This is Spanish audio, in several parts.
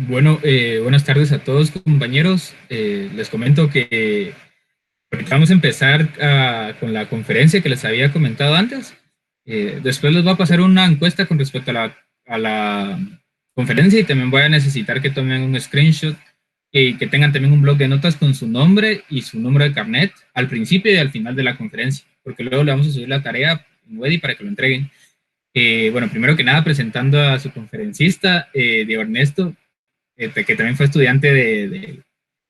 Bueno, buenas tardes a todos, compañeros. Les comento que ahorita vamos a empezar con la conferencia que les había comentado antes. Después les voy a pasar una encuesta con respecto a la conferencia y también voy a necesitar que tomen un screenshot y que tengan también un bloc de notas con su nombre y su número de carnet al principio y al final de la conferencia, porque luego le vamos a subir la tarea en Wedi para que lo entreguen. Bueno, primero que nada, presentando a su conferencista, Diego Ernesto, que también fue estudiante de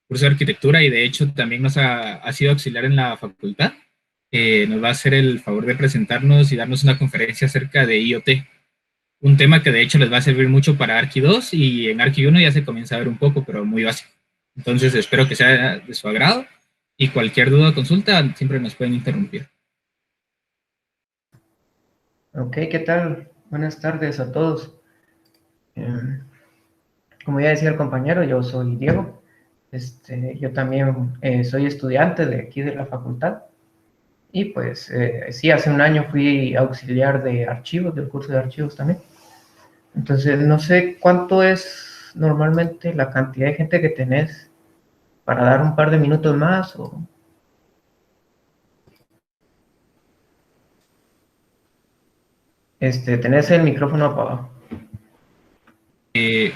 curso de arquitectura y de hecho también ha sido auxiliar en la facultad. Nos va a hacer el favor de presentarnos y darnos una conferencia acerca de IoT, un tema que de hecho les va a servir mucho para Arqui 2 y en Arqui 1 ya se comienza a ver un poco, pero muy básico. Entonces espero que sea de su agrado y cualquier duda o consulta siempre nos pueden interrumpir. Ok, ¿qué tal? Buenas tardes a todos. Como ya decía el compañero, yo soy Diego. Yo también soy estudiante de aquí de la facultad. Y pues sí, hace un año fui auxiliar de archivos, del curso de archivos también. Entonces, no sé cuánto es normalmente la cantidad de gente que tenés para dar un par de minutos más o... tenés el micrófono apagado.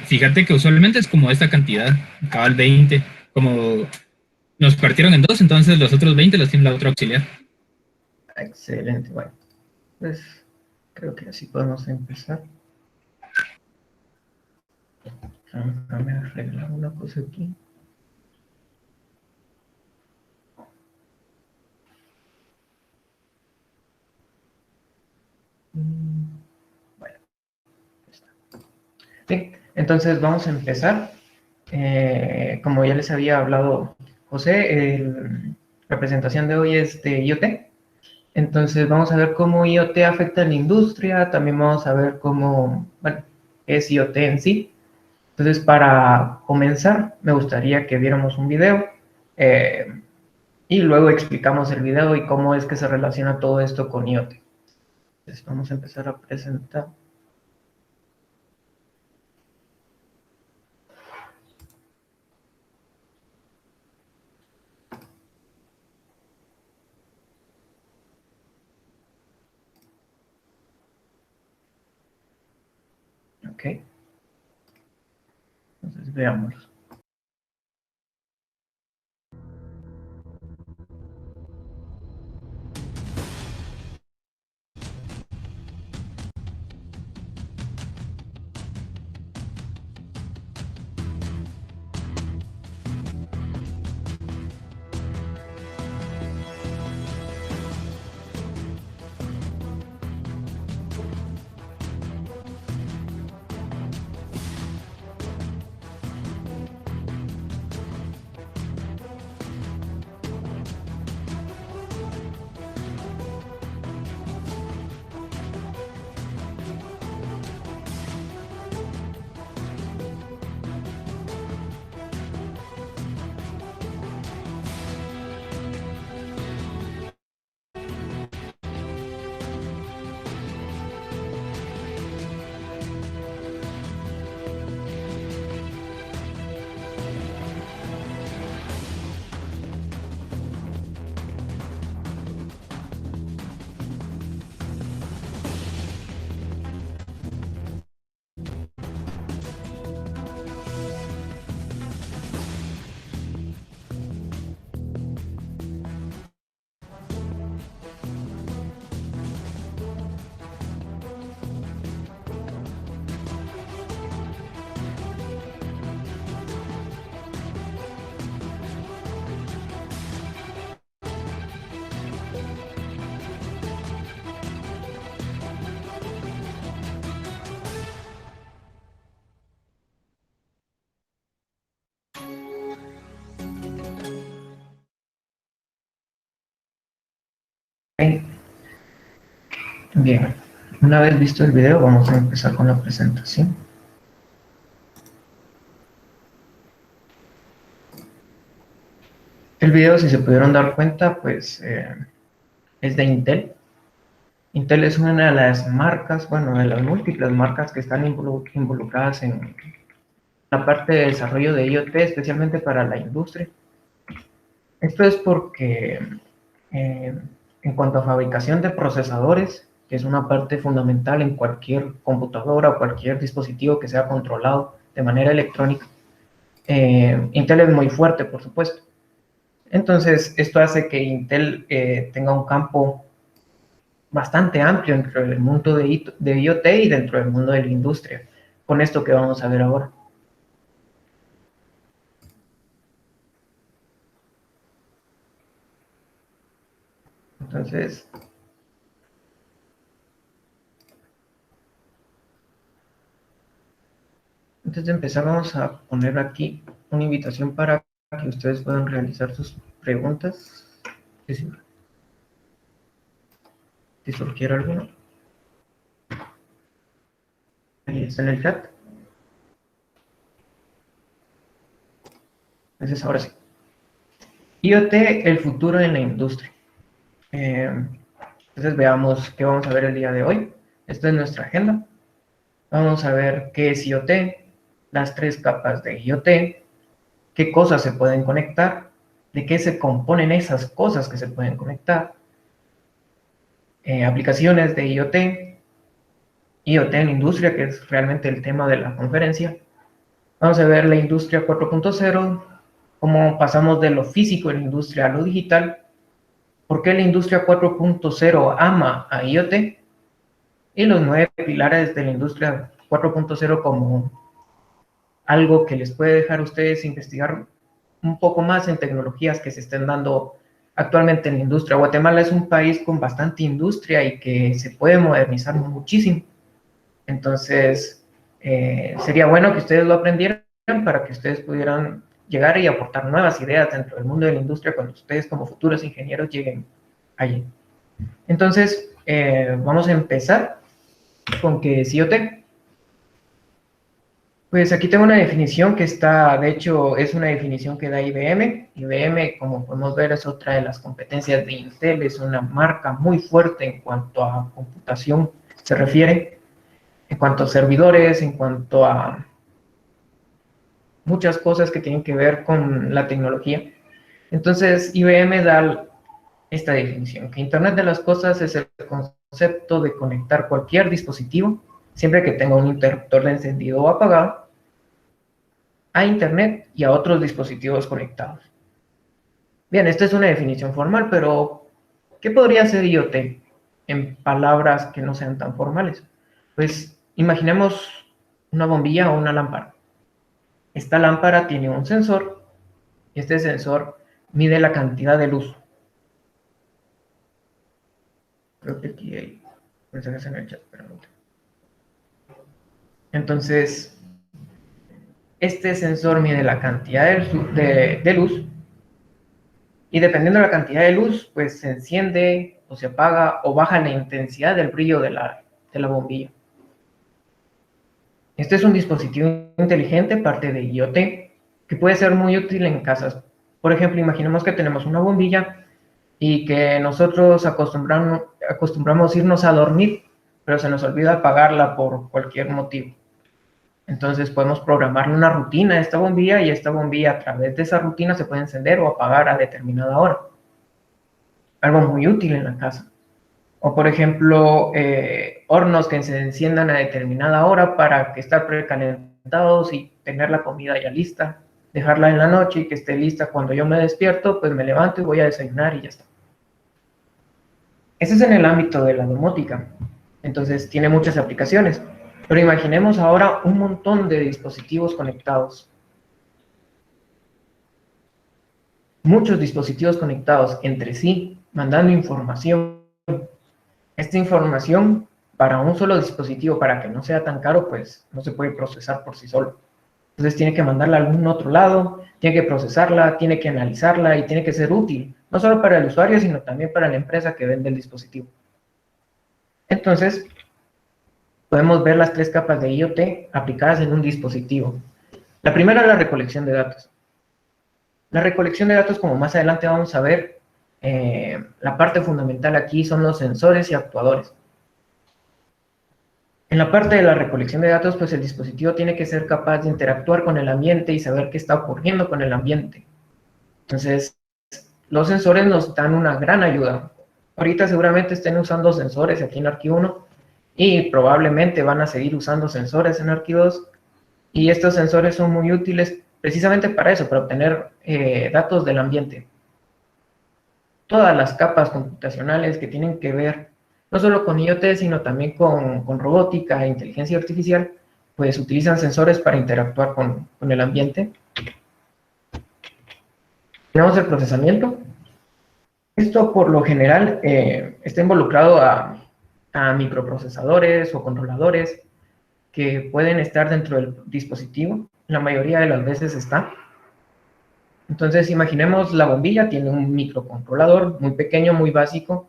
Fíjate que usualmente es como esta cantidad, cabal 20, como nos partieron en dos, entonces los otros 20 los tiene la otra auxiliar. Excelente, bueno. Pues creo que así podemos empezar. Déjame arreglar una cosa aquí. Bueno, está. Bien, entonces vamos a empezar. Como ya les había hablado José, la presentación de hoy es de IoT. Entonces vamos a ver cómo IoT afecta a la industria, también vamos a ver cómo, bueno, es IoT en sí. Entonces, para comenzar, me gustaría que viéramos un video y luego explicamos el video y cómo es que se relaciona todo esto con IoT. Entonces, vamos a empezar a presentar. Ok, entonces veamos. Okay. Bien, una vez visto el video, vamos a empezar con la presentación. El video, si se pudieron dar cuenta, pues es de Intel. Intel es una de las marcas, bueno, de las múltiples marcas que están involucradas en la parte de desarrollo de IoT, especialmente para la industria. Esto es porque en cuanto a fabricación de procesadores, que es una parte fundamental en cualquier computadora o cualquier dispositivo que sea controlado de manera electrónica, Intel es muy fuerte, por supuesto. Entonces, esto hace que Intel tenga un campo bastante amplio dentro del mundo de IoT y dentro del mundo de la industria, con esto que vamos a ver ahora. Entonces, antes de empezar, vamos a poner aquí una invitación para que ustedes puedan realizar sus preguntas. Si surgiera alguno. Ahí está en el chat. Entonces, ahora sí. IoT, el futuro en la industria. Entonces, veamos qué vamos a ver el día de hoy. Esta es nuestra agenda. Vamos a ver qué es IoT, las 3 capas de IoT, qué cosas se pueden conectar, de qué se componen esas cosas que se pueden conectar, aplicaciones de IoT, IoT en industria, que es realmente el tema de la conferencia. Vamos a ver la industria 4.0, cómo pasamos de lo físico en la industria a lo digital, por qué la industria 4.0 ama a IoT, y los 9 pilares de la industria 4.0 como algo que les puede dejar a ustedes investigar un poco más en tecnologías que se estén dando actualmente en la industria. Guatemala es un país con bastante industria y que se puede modernizar muchísimo. Entonces, sería bueno que ustedes lo aprendieran para que ustedes pudieran llegar y aportar nuevas ideas dentro del mundo de la industria cuando ustedes como futuros ingenieros lleguen allí. Entonces, vamos a empezar con que es IoT. Pues aquí tengo una definición que está, de hecho, es una definición que da IBM. IBM, como podemos ver, es otra de las competencias de Intel, es una marca muy fuerte en cuanto a computación se refiere, en cuanto a servidores, en cuanto a muchas cosas que tienen que ver con la tecnología. Entonces, IBM da esta definición, que Internet de las Cosas es el concepto de conectar cualquier dispositivo, siempre que tenga un interruptor de encendido o apagado, a Internet y a otros dispositivos conectados. Bien, esta es una definición formal, pero ¿qué podría ser IoT en palabras que no sean tan formales? Pues imaginemos una bombilla o una lámpara. Esta lámpara tiene un sensor y este sensor mide la cantidad de luz. Creo que aquí hay mensajes en el chat, pero no. Entonces, este sensor mide la cantidad de luz y dependiendo de la cantidad de luz, pues se enciende o se apaga o baja la intensidad del brillo de la bombilla. Este es un dispositivo inteligente, parte de IoT, que puede ser muy útil en casas. Por ejemplo, imaginemos que tenemos una bombilla y que nosotros acostumbramos irnos a dormir, pero se nos olvida apagarla por cualquier motivo. Entonces podemos programarle una rutina a esta bombilla y esta bombilla a través de esa rutina se puede encender o apagar a determinada hora. Algo muy útil en la casa. O por ejemplo, hornos que se enciendan a determinada hora para que estar precalentados y tener la comida ya lista, dejarla en la noche y que esté lista cuando yo me despierto, pues me levanto y voy a desayunar y ya está. Ese es en el ámbito de la domótica. Entonces tiene muchas aplicaciones. Pero imaginemos ahora un montón de dispositivos conectados. Muchos dispositivos conectados entre sí, mandando información. Esta información para un solo dispositivo, para que no sea tan caro, pues no se puede procesar por sí solo. Entonces tiene que mandarla a algún otro lado, tiene que procesarla, tiene que analizarla y tiene que ser útil, no solo para el usuario, sino también para la empresa que vende el dispositivo. Entonces, podemos ver las 3 capas de IoT aplicadas en un dispositivo. La primera es la recolección de datos. La recolección de datos, como más adelante vamos a ver, la parte fundamental aquí son los sensores y actuadores. En la parte de la recolección de datos, pues el dispositivo tiene que ser capaz de interactuar con el ambiente y saber qué está ocurriendo con el ambiente. Entonces, los sensores nos dan una gran ayuda. Ahorita seguramente estén usando sensores aquí en Arquivo y probablemente van a seguir usando sensores en Arquivo, y estos sensores son muy útiles precisamente para eso, para obtener datos del ambiente. Todas las capas computacionales que tienen que ver no solo con IoT, sino también con robótica e inteligencia artificial, pues utilizan sensores para interactuar con el ambiente. Tenemos el procesamiento. Esto por lo general está involucrado a microprocesadores o controladores que pueden estar dentro del dispositivo. La mayoría de las veces está. Entonces imaginemos la bombilla, tiene un microcontrolador muy pequeño, muy básico,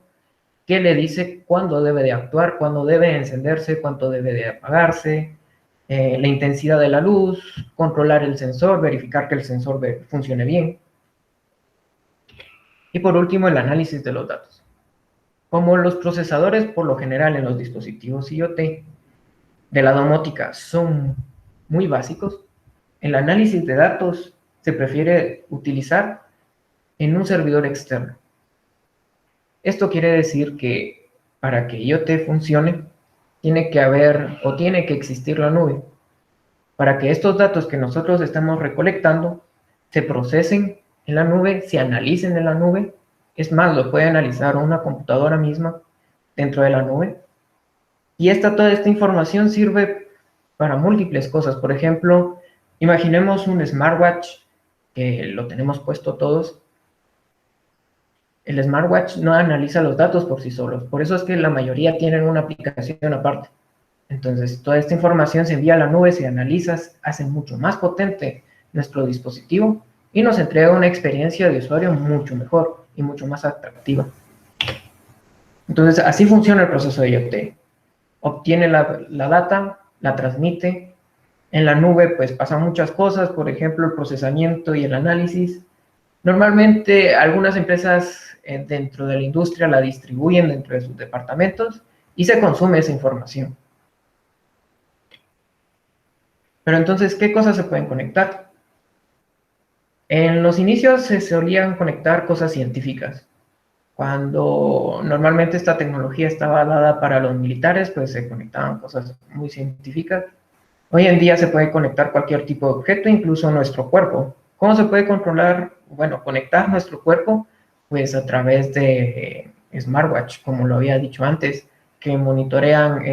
que le dice cuándo debe de actuar, cuándo debe encenderse, cuándo debe de apagarse, la intensidad de la luz, controlar el sensor, verificar que el sensor funcione bien. Y por último, el análisis de los datos. Como los procesadores, por lo general, en los dispositivos IoT de la domótica son muy básicos, el análisis de datos se prefiere utilizar en un servidor externo. Esto quiere decir que para que IoT funcione, tiene que haber o tiene que existir la nube, para que estos datos que nosotros estamos recolectando se procesen en la nube, se analicen en la nube. Es más, lo puede analizar una computadora misma dentro de la nube. Y toda esta información sirve para múltiples cosas. Por ejemplo, imaginemos un smartwatch, que lo tenemos puesto todos. El smartwatch no analiza los datos por sí solos. Por eso es que la mayoría tienen una aplicación aparte. Entonces, toda esta información se envía a la nube, se analiza, hace mucho más potente nuestro dispositivo y nos entrega una experiencia de usuario mucho mejor y mucho más atractiva. Entonces, así funciona el proceso de IoT. Obtiene la data, la transmite. En la nube, pues, pasan muchas cosas, por ejemplo, el procesamiento y el análisis. Normalmente, algunas empresas dentro de la industria la distribuyen dentro de sus departamentos y se consume esa información. Pero entonces, ¿qué cosas se pueden conectar? En los inicios se solían conectar cosas científicas. Cuando normalmente esta tecnología estaba dada para los militares, pues se conectaban cosas muy científicas. Hoy en día se puede conectar cualquier tipo de objeto, incluso nuestro cuerpo. ¿Cómo se puede controlar? Bueno, conectar nuestro cuerpo, pues a través de smartwatch, como lo había dicho antes, que monitorean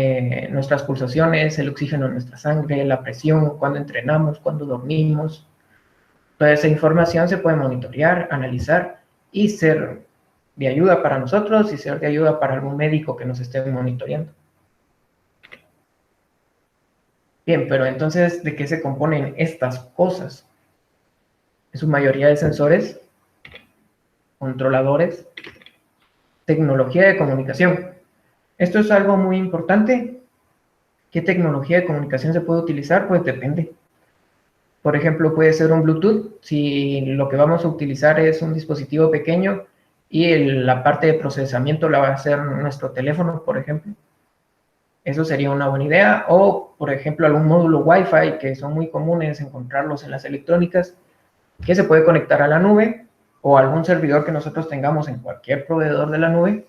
nuestras pulsaciones, el oxígeno en nuestra sangre, la presión, cuando entrenamos, cuando dormimos. Toda esa información se puede monitorear, analizar y ser de ayuda para nosotros y ser de ayuda para algún médico que nos esté monitoreando. Bien, pero entonces, ¿de qué se componen estas cosas? En su mayoría de sensores, controladores, tecnología de comunicación. Esto es algo muy importante. ¿Qué tecnología de comunicación se puede utilizar? Pues depende. Por ejemplo, puede ser un Bluetooth, si lo que vamos a utilizar es un dispositivo pequeño y la parte de procesamiento la va a hacer nuestro teléfono, por ejemplo. Eso sería una buena idea. O, por ejemplo, algún módulo Wi-Fi, que son muy comunes encontrarlos en las electrónicas, que se puede conectar a la nube o algún servidor que nosotros tengamos en cualquier proveedor de la nube,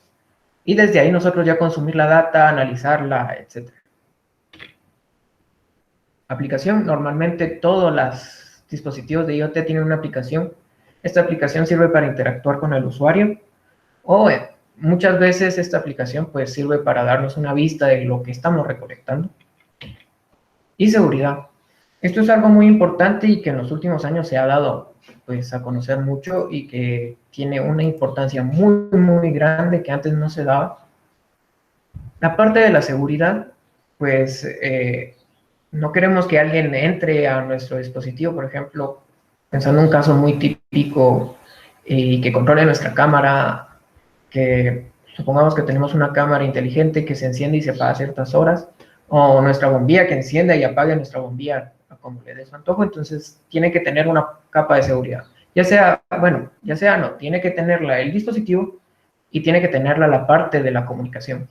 y desde ahí nosotros ya consumir la data, analizarla, etc. Aplicación, normalmente todos los dispositivos de IoT tienen una aplicación. Esta aplicación sirve para interactuar con el usuario o muchas veces esta aplicación pues sirve para darnos una vista de lo que estamos recolectando. Y seguridad. Esto es algo muy importante y que en los últimos años se ha dado pues a conocer mucho y que tiene una importancia muy, muy grande que antes no se daba. La parte de la seguridad, pues no queremos que alguien entre a nuestro dispositivo, por ejemplo, pensando en un caso muy típico y que controle nuestra cámara, que supongamos que tenemos una cámara inteligente que se enciende y se apaga a ciertas horas, o nuestra bombilla que encienda y apague nuestra bombilla a como le dé su antojo. Entonces tiene que tener una capa de seguridad. Ya sea no, tiene que tenerla el dispositivo y tiene que tenerla la parte de la comunicación.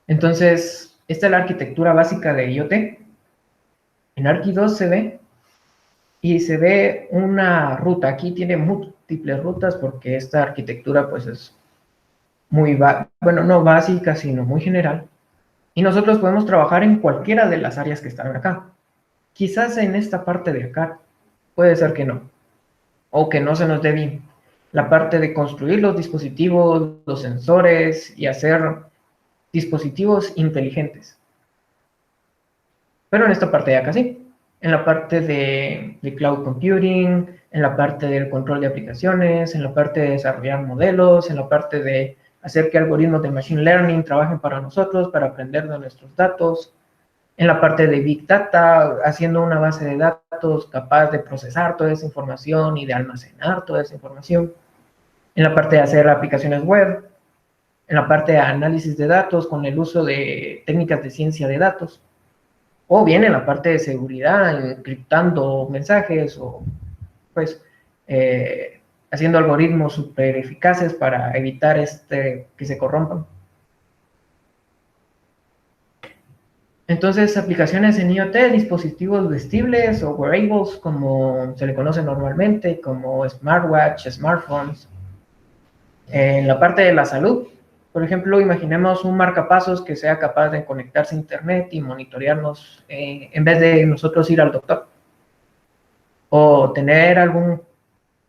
Entonces, esta es la arquitectura básica de IoT. En ArchiDos se ve, y se ve una ruta. Aquí tiene múltiples rutas porque esta arquitectura pues es muy, bueno, no básica, sino muy general. Y nosotros podemos trabajar en cualquiera de las áreas que están acá. Quizás en esta parte de acá, puede ser que no, o que no se nos dé bien. La parte de construir los dispositivos, los sensores y hacer dispositivos inteligentes. Pero en esta parte de acá sí. En la parte de cloud computing, en la parte del control de aplicaciones, en la parte de desarrollar modelos, en la parte de hacer que algoritmos de machine learning trabajen para nosotros, para aprender de nuestros datos, en la parte de Big Data, haciendo una base de datos capaz de procesar toda esa información y de almacenar toda esa información, en la parte de hacer aplicaciones web, en la parte de análisis de datos con el uso de técnicas de ciencia de datos, o bien en la parte de seguridad, encriptando mensajes o pues haciendo algoritmos súper eficaces para evitar que se corrompan. Entonces, aplicaciones en IoT, dispositivos vestibles o wearables, como se le conoce normalmente, como smartwatch, smartphones. En la parte de la salud, por ejemplo, imaginemos un marcapasos que sea capaz de conectarse a internet y monitorearnos en vez de nosotros ir al doctor. O tener algún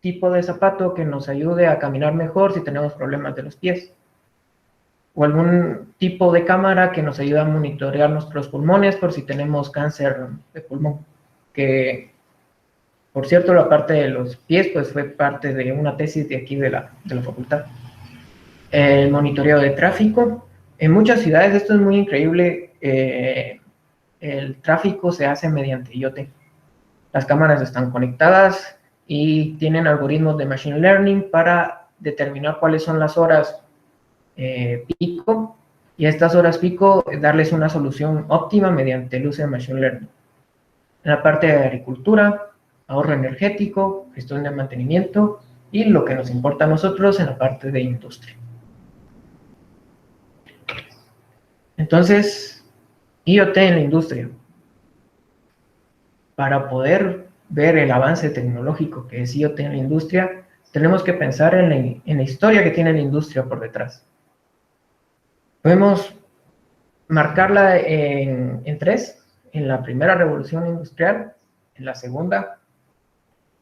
tipo de zapato que nos ayude a caminar mejor si tenemos problemas de los pies. O algún tipo de cámara que nos ayude a monitorear nuestros pulmones por si tenemos cáncer de pulmón. Que, por cierto, la parte de los pies pues fue parte de una tesis de aquí de la facultad. El monitoreo de tráfico. En muchas ciudades esto es muy increíble. El tráfico se hace mediante IoT. Las cámaras están conectadas y tienen algoritmos de machine learning para determinar cuáles son las horas pico, y a estas horas pico darles una solución óptima mediante el uso de machine learning. En la parte de agricultura, ahorro energético, gestión de mantenimiento y lo que nos importa a nosotros en la parte de industria. Entonces, IoT en la industria. Para poder ver el avance tecnológico que es IoT en la industria, tenemos que pensar en la historia que tiene la industria por detrás. Podemos marcarla en tres: en la primera revolución industrial, en la segunda,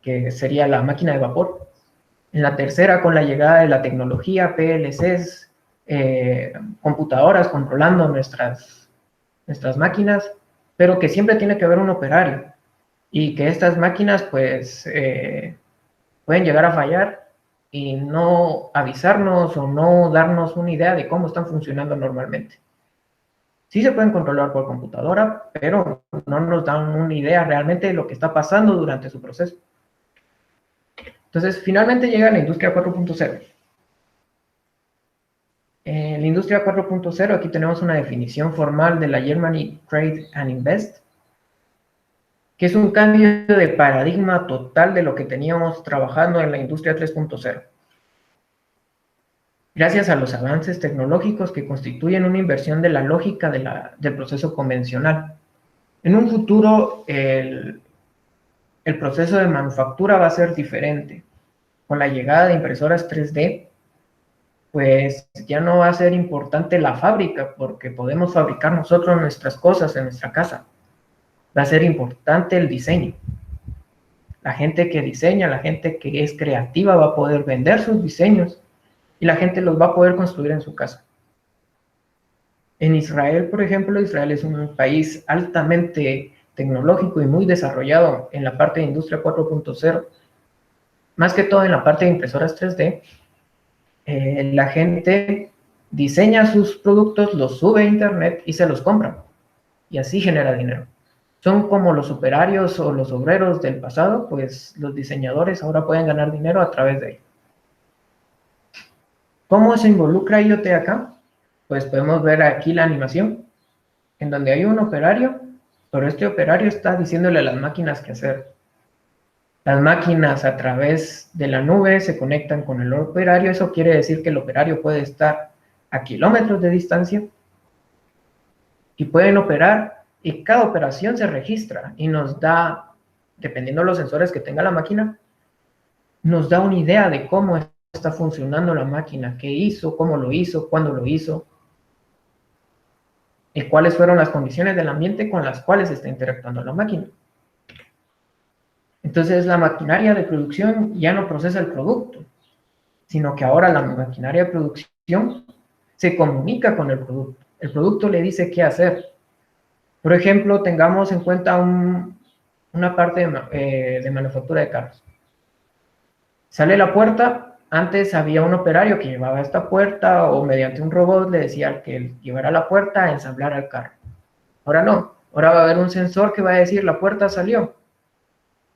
que sería la máquina de vapor, en la tercera con la llegada de la tecnología, PLCs, computadoras controlando nuestras máquinas, pero que siempre tiene que haber un operario, y que estas máquinas pues pueden llegar a fallar y no avisarnos o no darnos una idea de cómo están funcionando normalmente. Sí se pueden controlar por computadora, pero no nos dan una idea realmente de lo que está pasando durante su proceso. Entonces, finalmente llega la industria 4.0. En la industria 4.0, aquí tenemos una definición formal de la Germany Trade and Invest, que es un cambio de paradigma total de lo que teníamos trabajando en la industria 3.0. Gracias a los avances tecnológicos que constituyen una inversión de la lógica del proceso convencional. En un futuro, el proceso de manufactura va a ser diferente. Con la llegada de impresoras 3D, pues ya no va a ser importante la fábrica, porque podemos fabricar nosotros nuestras cosas en nuestra casa. Va a ser importante el diseño. La gente que diseña, la gente que es creativa va a poder vender sus diseños y la gente los va a poder construir en su casa. En Israel, por ejemplo, Israel es un país altamente tecnológico y muy desarrollado en la parte de industria 4.0, más que todo en la parte de impresoras 3D. La gente diseña sus productos, los sube a internet y se los compra, y así genera dinero. Son como los operarios o los obreros del pasado, pues los diseñadores ahora pueden ganar dinero a través de ello. ¿Cómo se involucra IoT acá? Pues podemos ver aquí la animación, en donde hay un operario, pero este operario está diciéndole a las máquinas qué hacer. Las máquinas a través de la nube se conectan con el operario. Eso quiere decir que el operario puede estar a kilómetros de distancia y pueden operar, y cada operación se registra y nos da, dependiendo de los sensores que tenga la máquina, nos da una idea de cómo está funcionando la máquina, qué hizo, cómo lo hizo, cuándo lo hizo, y cuáles fueron las condiciones del ambiente con las cuales está interactuando la máquina. Entonces la maquinaria de producción ya no procesa el producto, sino que ahora la maquinaria de producción se comunica con el producto. El producto le dice qué hacer. Por ejemplo, tengamos en cuenta una parte de manufactura de carros. Sale la puerta, antes había un operario que llevaba esta puerta o mediante un robot le decía al que llevara la puerta a ensamblar al carro. Ahora no, ahora va a haber un sensor que va a decir la puerta salió.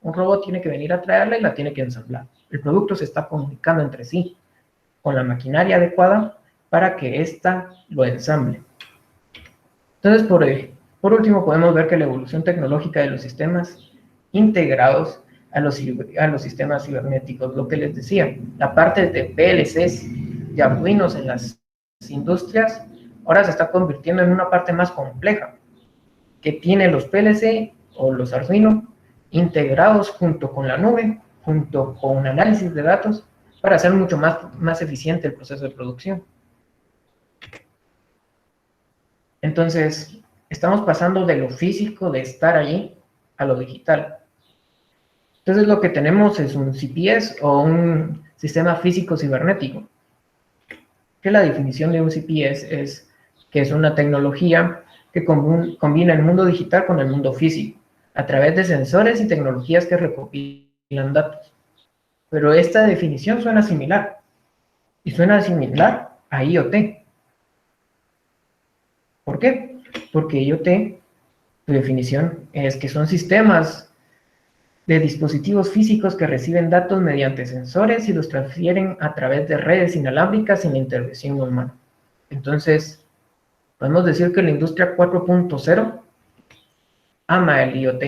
Un robot tiene que venir a traerla y la tiene que ensamblar. El producto se está comunicando entre sí con la maquinaria adecuada para que ésta lo ensamble. Entonces, por último, podemos ver que la evolución tecnológica de los sistemas integrados a los sistemas cibernéticos, lo que les decía, la parte de PLCs y Arduinos en las industrias, ahora se está convirtiendo en una parte más compleja, que tiene los PLC o los Arduino integrados junto con la nube, junto con un análisis de datos, para hacer mucho más eficiente el proceso de producción. Entonces, estamos pasando de lo físico, de estar allí, a lo digital. Entonces, lo que tenemos es un CPS o un sistema físico cibernético. Que la definición de un CPS es que es una tecnología que combina el mundo digital con el mundo físico, a través de sensores y tecnologías que recopilan datos. Pero esta definición suena similar, y suena similar a IoT. ¿Por qué? Porque IoT, su definición es que son sistemas de dispositivos físicos que reciben datos mediante sensores y los transfieren a través de redes inalámbricas sin la intervención humana. Entonces, podemos decir que la industria 4.0 ama el IoT.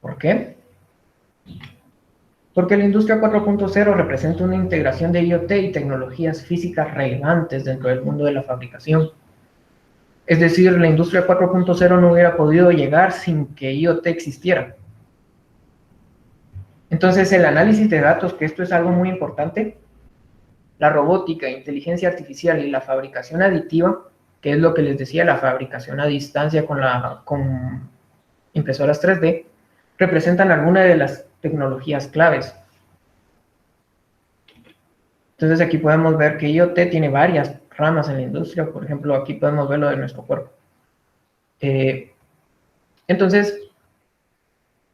¿Por qué? Porque la industria 4.0 representa una integración de IoT y tecnologías físicas relevantes dentro del mundo de la fabricación. Es decir, la industria 4.0 no hubiera podido llegar sin que IoT existiera. Entonces, el análisis de datos, que esto es algo muy importante, la robótica, inteligencia artificial y la fabricación aditiva, que es lo que les decía, la fabricación a distancia con impresoras 3D, representan algunas de las tecnologías claves. Entonces aquí podemos ver que IoT tiene varias ramas en la industria. Por ejemplo, aquí podemos ver lo de nuestro cuerpo. Entonces,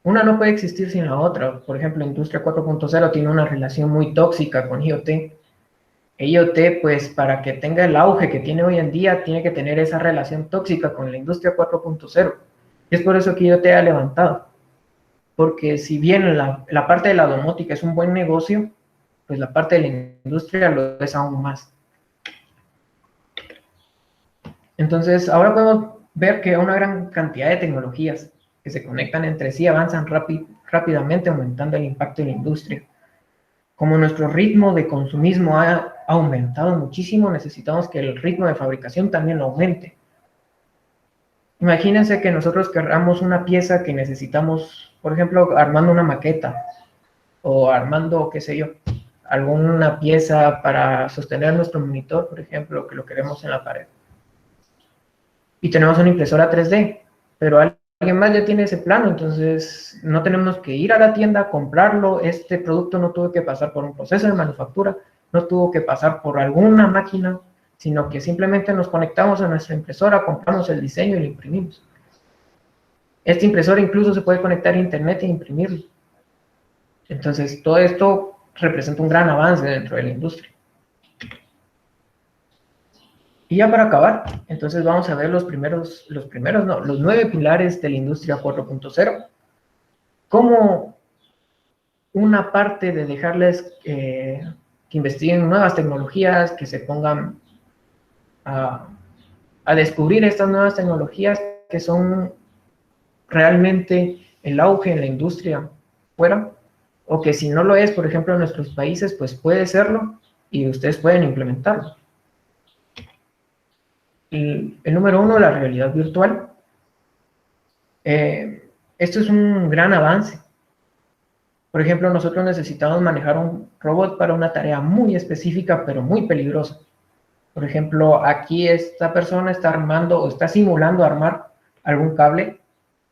una no puede existir sin la otra. Por ejemplo, la industria 4.0 tiene una relación muy tóxica con IoT. IoT, pues, para que tenga el auge que tiene hoy en día, tiene que tener esa relación tóxica con la industria 4.0. Y es por eso que IoT ha levantado. Porque si bien la parte de la domótica es un buen negocio, pues la parte de la industria lo es aún más. Entonces, ahora podemos ver que una gran cantidad de tecnologías que se conectan entre sí avanzan rápidamente, aumentando el impacto de la industria. Como nuestro ritmo de consumismo ha aumentado muchísimo, necesitamos que el ritmo de fabricación también aumente. Imagínense que nosotros queramos una pieza que necesitamos, por ejemplo, armando una maqueta o armando, qué sé yo, alguna pieza para sostener nuestro monitor, por ejemplo, que lo queremos en la pared. Y tenemos una impresora 3D, pero alguien más ya tiene ese plano, entonces no tenemos que ir a la tienda a comprarlo. Este producto no tuvo que pasar por un proceso de manufactura, no tuvo que pasar por alguna máquina, sino que simplemente nos conectamos a nuestra impresora, compramos el diseño y lo imprimimos. Esta impresora incluso se puede conectar a internet e imprimirlo. Entonces, todo esto representa un gran avance dentro de la industria. Y ya para acabar, entonces vamos a ver los 9 pilares de la industria 4.0. Como una parte de dejarles que investiguen nuevas tecnologías, que se pongan a descubrir estas nuevas tecnologías que son realmente el auge en la industria fuera, o que si no lo es, por ejemplo, en nuestros países, pues puede serlo, y ustedes pueden implementarlo. El número 1, la realidad virtual. Esto es un gran avance. Por ejemplo, nosotros necesitamos manejar un robot para una tarea muy específica, pero muy peligrosa. Por ejemplo, aquí esta persona está armando o está simulando armar algún cable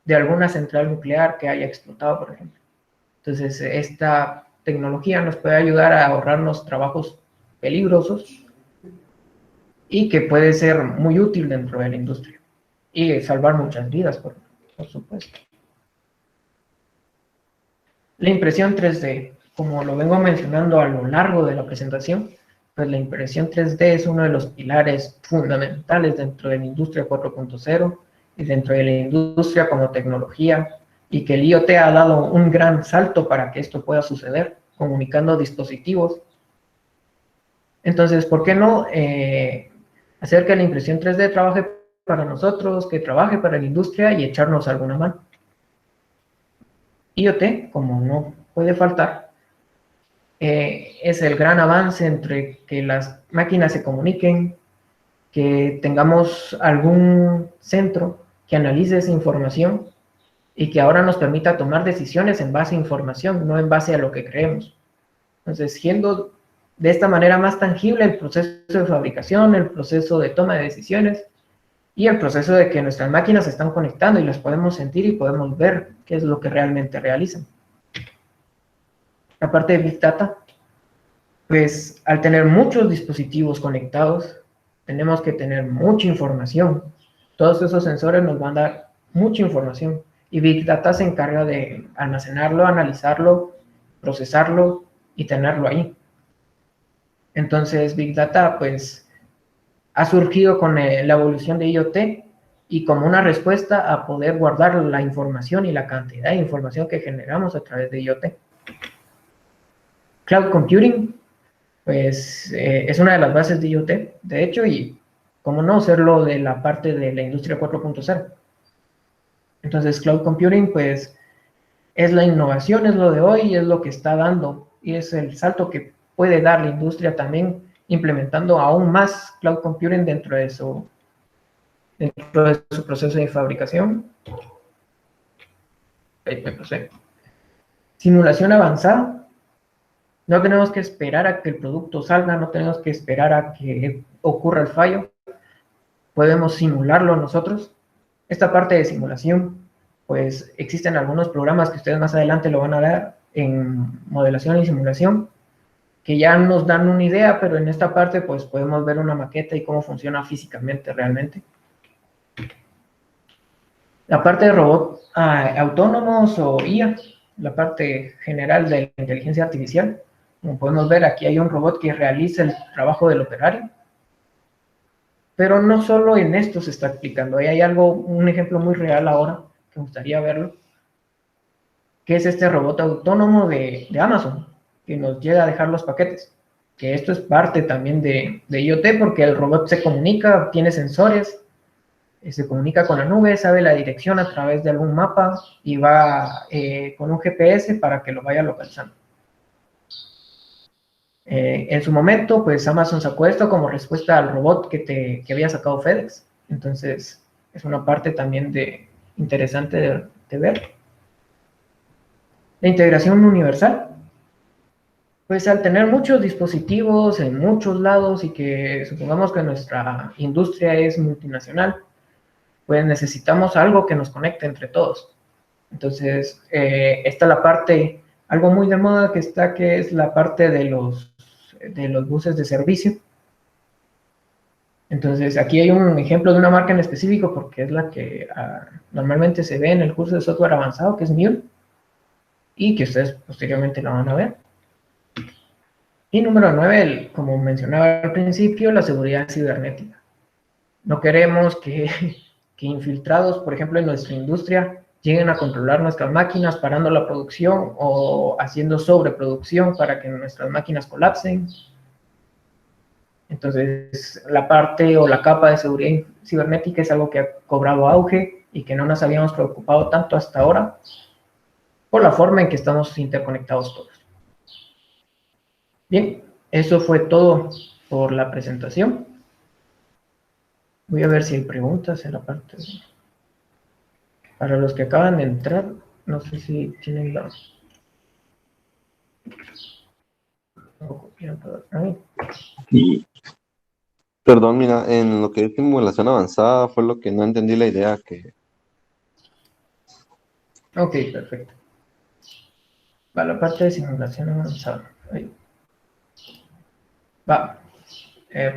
de alguna central nuclear que haya explotado, por ejemplo. Entonces, esta tecnología nos puede ayudar a ahorrarnos trabajos peligrosos y que puede ser muy útil dentro de la industria y salvar muchas vidas, por supuesto. La impresión 3D, como lo vengo mencionando a lo largo de la presentación, pues la impresión 3D es uno de los pilares fundamentales dentro de la industria 4.0 y dentro de la industria como tecnología, y que el IoT ha dado un gran salto para que esto pueda suceder, comunicando dispositivos. Entonces, ¿por qué no hacer que la impresión 3D trabaje para nosotros, que trabaje para la industria y echarnos alguna mano? IoT, como no puede faltar, es el gran avance entre que las máquinas se comuniquen, que tengamos algún centro que analice esa información y que ahora nos permita tomar decisiones en base a información, no en base a lo que creemos. Entonces, siendo de esta manera más tangible el proceso de fabricación, el proceso de toma de decisiones y el proceso de que nuestras máquinas se están conectando y las podemos sentir y podemos ver qué es lo que realmente realizan. La parte de Big Data, pues al tener muchos dispositivos conectados, tenemos que tener mucha información. Todos esos sensores nos van a dar mucha información y Big Data se encarga de almacenarlo, analizarlo, procesarlo y tenerlo ahí. Entonces Big Data pues ha surgido con la evolución de IoT y como una respuesta a poder guardar la información y la cantidad de información que generamos a través de IoT. Cloud Computing pues es una de las bases de IoT, de hecho, y cómo no serlo de la parte de la industria 4.0. Entonces, Cloud Computing, pues, es la innovación, es lo de hoy, es lo que está dando, y es el salto que puede dar la industria también, implementando aún más Cloud Computing dentro de su proceso de fabricación. Simulación avanzada. No tenemos que esperar a que el producto salga, no tenemos que esperar a que ocurra el fallo. Podemos simularlo nosotros. Esta parte de simulación, pues existen algunos programas que ustedes más adelante lo van a ver en modelación y simulación, que ya nos dan una idea, pero en esta parte pues podemos ver una maqueta y cómo funciona físicamente realmente. La parte de robots autónomos o IA, la parte general de la inteligencia artificial. Como podemos ver, aquí hay un robot que realiza el trabajo del operario. Pero no solo en esto se está aplicando. Ahí hay algo, un ejemplo muy real ahora, que me gustaría verlo, que es este robot autónomo de Amazon, que nos llega a dejar los paquetes. Que esto es parte también de IoT, porque el robot se comunica, tiene sensores, se comunica con la nube, sabe la dirección a través de algún mapa y va con un GPS para que lo vaya localizando. En su momento, pues Amazon sacó esto como respuesta al robot que había sacado FedEx. Entonces, es una parte también interesante de ver. La integración universal. Pues al tener muchos dispositivos en muchos lados y que supongamos que nuestra industria es multinacional, pues necesitamos algo que nos conecte entre todos. Entonces, esta es la parte, algo muy de moda que está, que es la parte de los buses de servicio. Entonces, aquí hay un ejemplo de una marca en específico, porque es la que normalmente se ve en el curso de software avanzado, que es Mule, y que ustedes posteriormente la van a ver. Y número 9, como mencionaba al principio, la seguridad cibernética. No queremos que infiltrados, por ejemplo, en nuestra industria, lleguen a controlar nuestras máquinas, parando la producción o haciendo sobreproducción para que nuestras máquinas colapsen. Entonces, la parte o la capa de seguridad cibernética es algo que ha cobrado auge y que no nos habíamos preocupado tanto hasta ahora por la forma en que estamos interconectados todos. Bien, eso fue todo por la presentación. Voy a ver si hay preguntas en la parte. Para los que acaban de entrar, no sé si tienen la... Y, perdón, mira, en lo que es simulación avanzada fue lo que no entendí la idea que... Ok, perfecto. Va, la parte de simulación avanzada. Ahí. Va.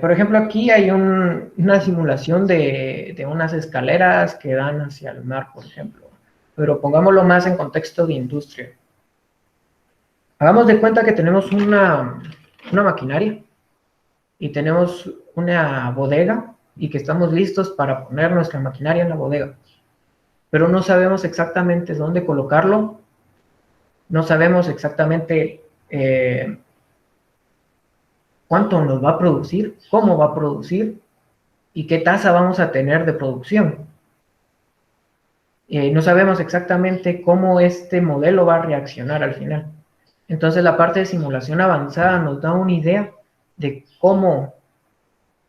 Por ejemplo, aquí hay una simulación de unas escaleras que dan hacia el mar, por ejemplo. Pero pongámoslo más en contexto de industria. Hagamos de cuenta que tenemos una maquinaria y tenemos una bodega y que estamos listos para poner nuestra maquinaria en la bodega. Pero no sabemos exactamente dónde colocarlo, no sabemos exactamente cuánto nos va a producir, cómo va a producir y qué tasa vamos a tener de producción. No sabemos exactamente cómo este modelo va a reaccionar al final. Entonces la parte de simulación avanzada nos da una idea de cómo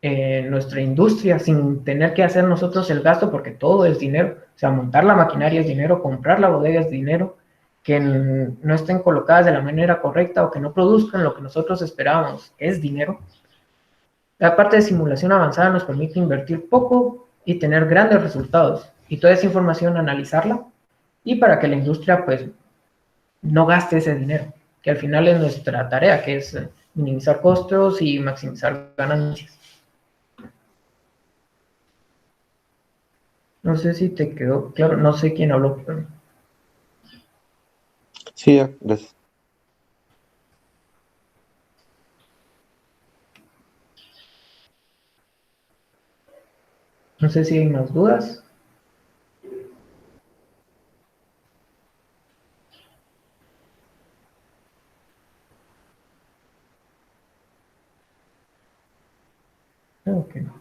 nuestra industria, sin tener que hacer nosotros el gasto, porque todo es dinero, o sea, montar la maquinaria es dinero, comprar la bodega es dinero, que no estén colocadas de la manera correcta o que no produzcan lo que nosotros esperábamos es dinero. La parte de simulación avanzada nos permite invertir poco y tener grandes resultados, y toda esa información analizarla, y para que la industria pues no gaste ese dinero, que al final es nuestra tarea, que es minimizar costos y maximizar ganancias. No sé si te quedó claro, no sé quién habló. Pero... Sí, ya, gracias. No sé si hay más dudas. Creo que no.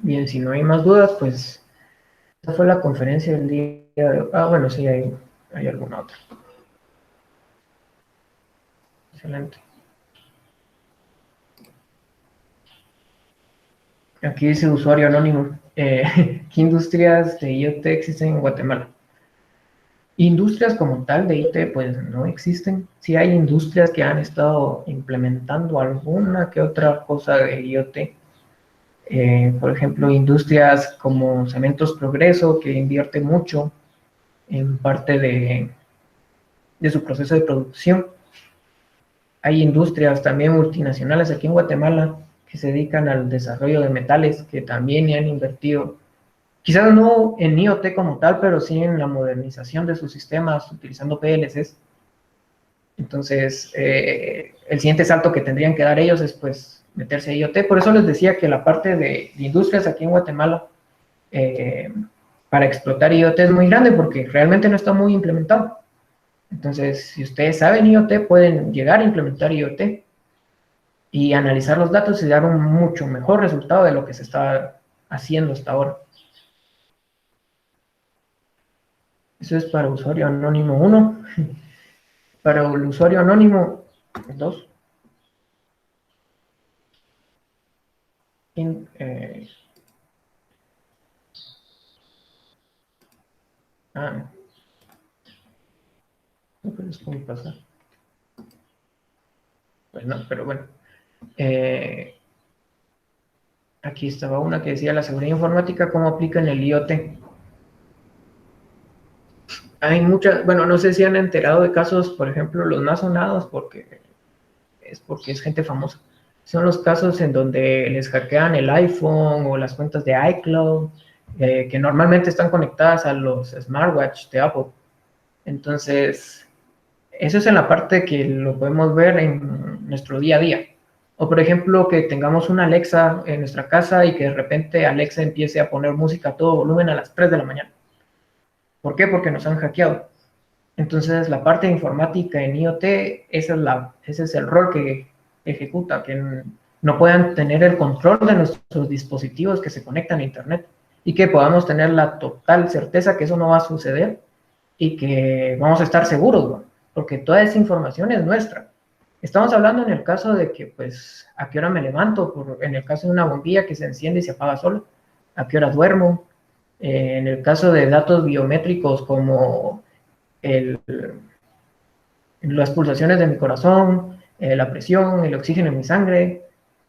Bien, si no hay más dudas, pues esa fue la conferencia del día de hoy. Ah, bueno, sí, hay alguna otra. Excelente. Aquí dice usuario anónimo. ¿Qué industrias de IoT existen en Guatemala? Industrias como tal de IT, pues no existen. Sí hay industrias que han estado implementando alguna que otra cosa de IoT. Por ejemplo, industrias como Cementos Progreso, que invierte mucho en parte de su proceso de producción. Hay industrias también multinacionales aquí en Guatemala que se dedican al desarrollo de metales, que también han invertido, quizás no en IoT como tal, pero sí en la modernización de sus sistemas utilizando PLCs. Entonces, el siguiente salto que tendrían que dar ellos es pues meterse a IoT. Por eso les decía que la parte de industrias aquí en Guatemala para explotar IoT es muy grande porque realmente no está muy implementado. Entonces, si ustedes saben IoT, pueden llegar a implementar IoT y analizar los datos y dar un mucho mejor resultado de lo que se está haciendo hasta ahora. Eso es para usuario anónimo 1. Para el usuario anónimo 2. No, pero es como pasar. Pues no, pero bueno. Aquí estaba una que decía la seguridad informática, ¿cómo aplica en el IoT? Hay muchas, bueno, no sé si han enterado de casos, por ejemplo, los más sonados, porque es gente famosa. Son los casos en donde les hackean el iPhone o las cuentas de iCloud, que normalmente están conectadas a los smartwatch de Apple. Entonces, eso es en la parte que lo podemos ver en nuestro día a día. O por ejemplo, que tengamos una Alexa en nuestra casa y que de repente Alexa empiece a poner música a todo volumen a las 3 de la mañana. ¿Por qué? Porque nos han hackeado. Entonces, la parte de informática en IoT, ese es el rol que ejecuta, que no puedan tener el control de nuestros dispositivos que se conectan a Internet y que podamos tener la total certeza que eso no va a suceder y que vamos a estar seguros, ¿no? Porque toda esa información es nuestra. Estamos hablando en el caso de que, pues, a qué hora me levanto, en el caso de una bombilla que se enciende y se apaga sola, a qué hora duermo, en el caso de datos biométricos como las pulsaciones de mi corazón, la presión, el oxígeno en mi sangre.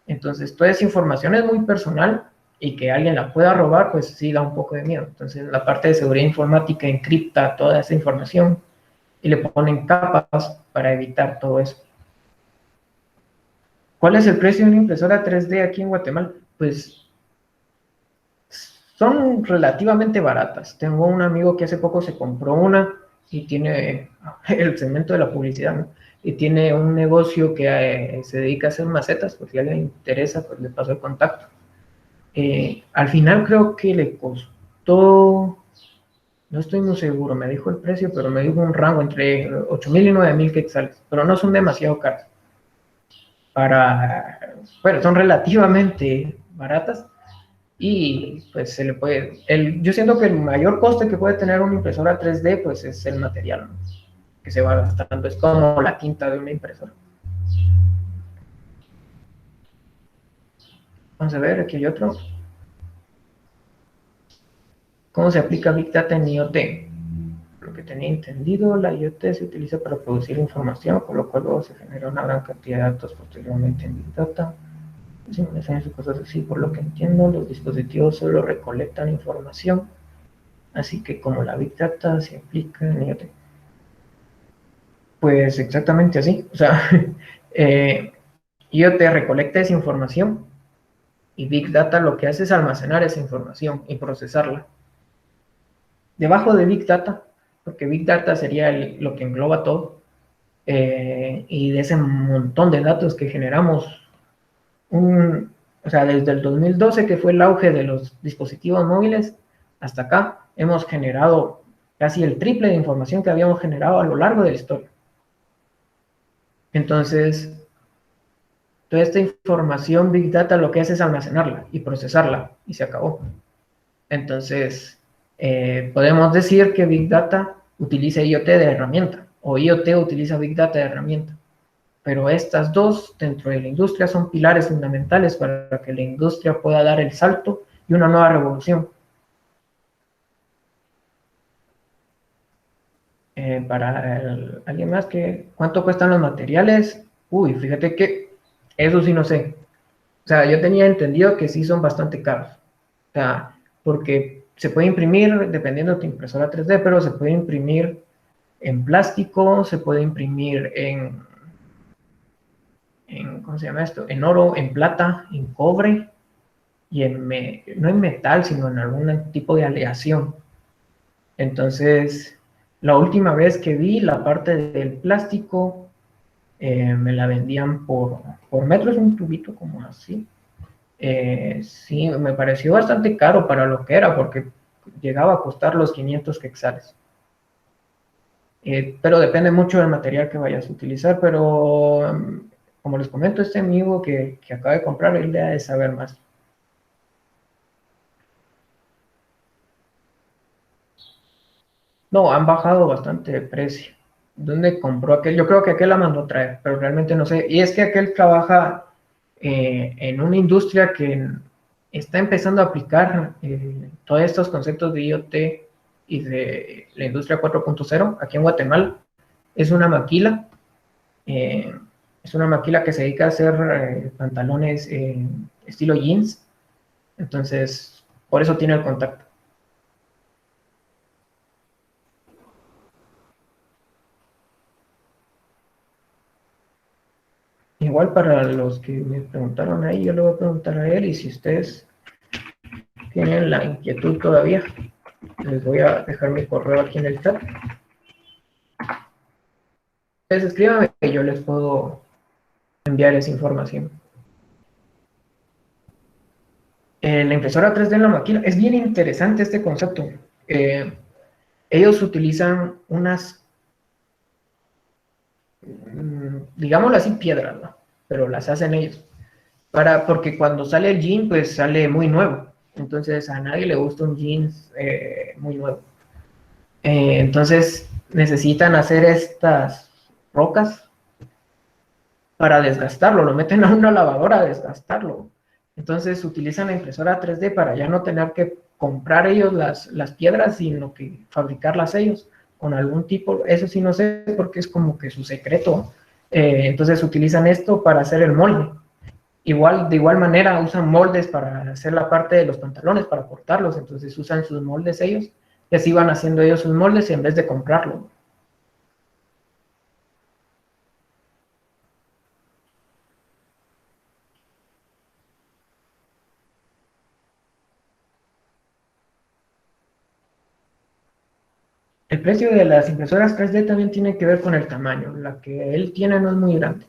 Entonces, toda esa información es muy personal y que alguien la pueda robar, pues sí da un poco de miedo. Entonces, la parte de seguridad informática encripta toda esa información y le ponen capas para evitar todo eso. ¿Cuál es el precio de una impresora 3D aquí en Guatemala? Pues son relativamente baratas. Tengo un amigo que hace poco se compró una y tiene el segmento de la publicidad, ¿no? Y tiene un negocio que se dedica a hacer macetas, pues si a alguien le interesa, pues le paso el contacto. Al final creo que le costó, no estoy muy seguro, me dijo el precio, pero me dijo un rango entre 8,000 y 9,000 quetzales, pero no son demasiado caros. Bueno, son relativamente baratas y pues se le puede, yo siento que el mayor coste que puede tener una impresora 3D pues es el material, ¿no? Que se va gastando, es como la tinta de una impresora. Vamos a ver, aquí hay otro. ¿Cómo se aplica Big Data en IoT? Lo que tenía entendido, la IoT se utiliza para producir información, por lo cual luego se genera una gran cantidad de datos posteriormente en Big Data. Simulaciones y cosas así, por lo que entiendo, los dispositivos solo recolectan información, así que como la Big Data se aplica en IoT. Pues exactamente así, o sea, IoT recolecta esa información y Big Data lo que hace es almacenar esa información y procesarla. Debajo de Big Data, porque Big Data sería lo que engloba todo, y de ese montón de datos que generamos, o sea, desde el 2012, que fue el auge de los dispositivos móviles, hasta acá, hemos generado casi el triple de información que habíamos generado a lo largo de la historia. Entonces, toda esta información Big Data lo que hace es almacenarla y procesarla, y se acabó. Entonces, podemos decir que Big Data utiliza IoT de herramienta, o IoT utiliza Big Data de herramienta. Pero estas dos dentro de la industria son pilares fundamentales para que la industria pueda dar el salto y una nueva revolución. Alguien más, ¿cuánto cuestan los materiales? Uy, fíjate que eso sí no sé. O sea, yo tenía entendido que sí son bastante caros. O sea, porque se puede imprimir, dependiendo de tu impresora 3D, pero se puede imprimir en plástico, se puede imprimir ¿cómo se llama esto? En oro, en plata, en cobre, y no en metal, sino en algún tipo de aleación. Entonces, la última vez que vi la parte del plástico, me la vendían por metro, es un tubito como así. Sí, me pareció bastante caro para lo que era, porque llegaba a costar los 500 quetzales. Pero depende mucho del material que vayas a utilizar, pero como les comento, este amigo que acaba de comprar, él le ha de saber más. No, han bajado bastante de precio. ¿Dónde compró aquel? Yo creo que aquel la mandó a traer, pero realmente no sé. Y es que aquel trabaja en una industria que está empezando a aplicar todos estos conceptos de IoT y de la industria 4.0 aquí en Guatemala. Es una maquila. Es una maquila que se dedica a hacer pantalones estilo jeans. Entonces, por eso tiene el contacto. Igual para los que me preguntaron ahí, yo le voy a preguntar a él, y si ustedes tienen la inquietud todavía, les voy a dejar mi correo aquí en el chat. Ustedes escríbanme y yo les puedo enviar esa información. La impresora 3D en la máquina, es bien interesante este concepto. ellos utilizan digámoslo así, piedras, ¿no? Pero las hacen ellos. Porque cuando sale el jean, pues sale muy nuevo. Entonces a nadie le gusta un jeans muy nuevo. Entonces necesitan hacer estas rocas para desgastarlo, lo meten a una lavadora a desgastarlo. Entonces utilizan la impresora 3D para ya no tener que comprar ellos las piedras, sino que fabricarlas ellos con algún tipo, eso sí no sé, porque es como que su secreto. Entonces utilizan esto para hacer el molde. Igual, de igual manera usan moldes para hacer la parte de los pantalones, para cortarlos, entonces usan sus moldes ellos, y así van haciendo ellos sus moldes en vez de comprarlo. El precio de las impresoras 3D también tiene que ver con el tamaño. La que él tiene no es muy grande.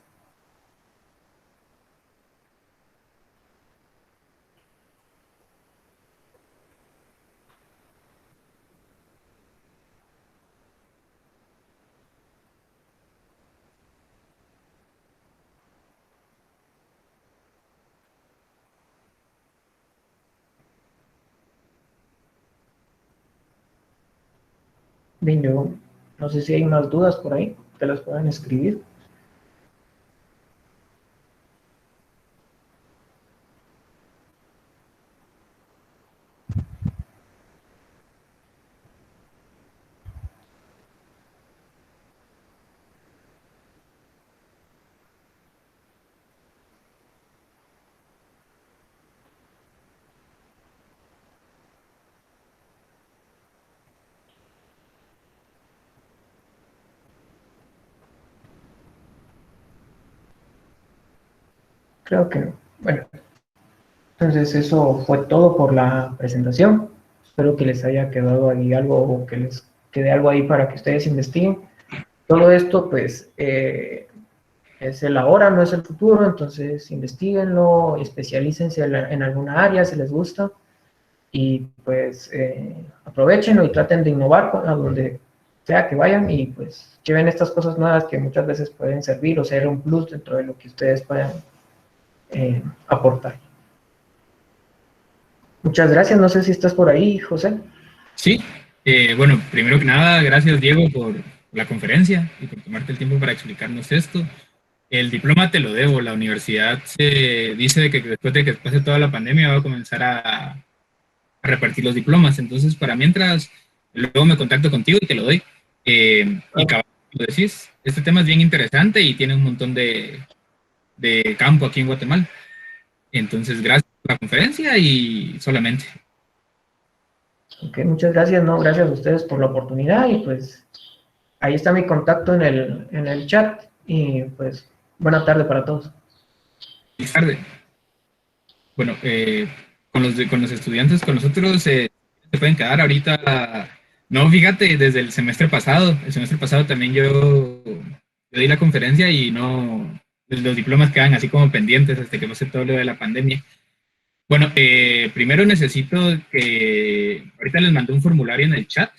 Bien, yo no sé si hay más dudas por ahí que las puedan escribir. Creo que no. Bueno, entonces eso fue todo por la presentación. Espero que les haya quedado ahí algo o que les quede algo ahí para que ustedes investiguen. Todo esto, pues, es el ahora, no es el futuro, entonces investiguenlo, especialícense en alguna área si les gusta y pues aprovechenlo y traten de innovar a donde sea que vayan y pues lleven estas cosas nuevas que muchas veces pueden servir o ser un plus dentro de lo que ustedes puedan aportar. Muchas gracias, no sé si estás por ahí, José. Sí, bueno, primero que nada, gracias Diego por la conferencia y por tomarte el tiempo para explicarnos esto. El diploma te lo debo, la universidad se dice de que después de que pase toda la pandemia va a comenzar a repartir los diplomas, entonces para mientras, luego me contacto contigo y te lo doy. Y Ah, cabal, lo decís, este tema es bien interesante y tiene un montón de campo aquí en Guatemala. Entonces, gracias por la conferencia y solamente. ok, muchas gracias, no, gracias a ustedes por la oportunidad y pues ahí está mi contacto en el chat y pues buena tarde para todos. Feliz tarde. Bueno, con los estudiantes, con nosotros, se pueden quedar ahorita. No, fíjate, desde el semestre pasado también yo di la conferencia y no, los diplomas quedan así como pendientes hasta que pase todo lo de la pandemia. Bueno, primero necesito que, ahorita les mandé un formulario en el chat,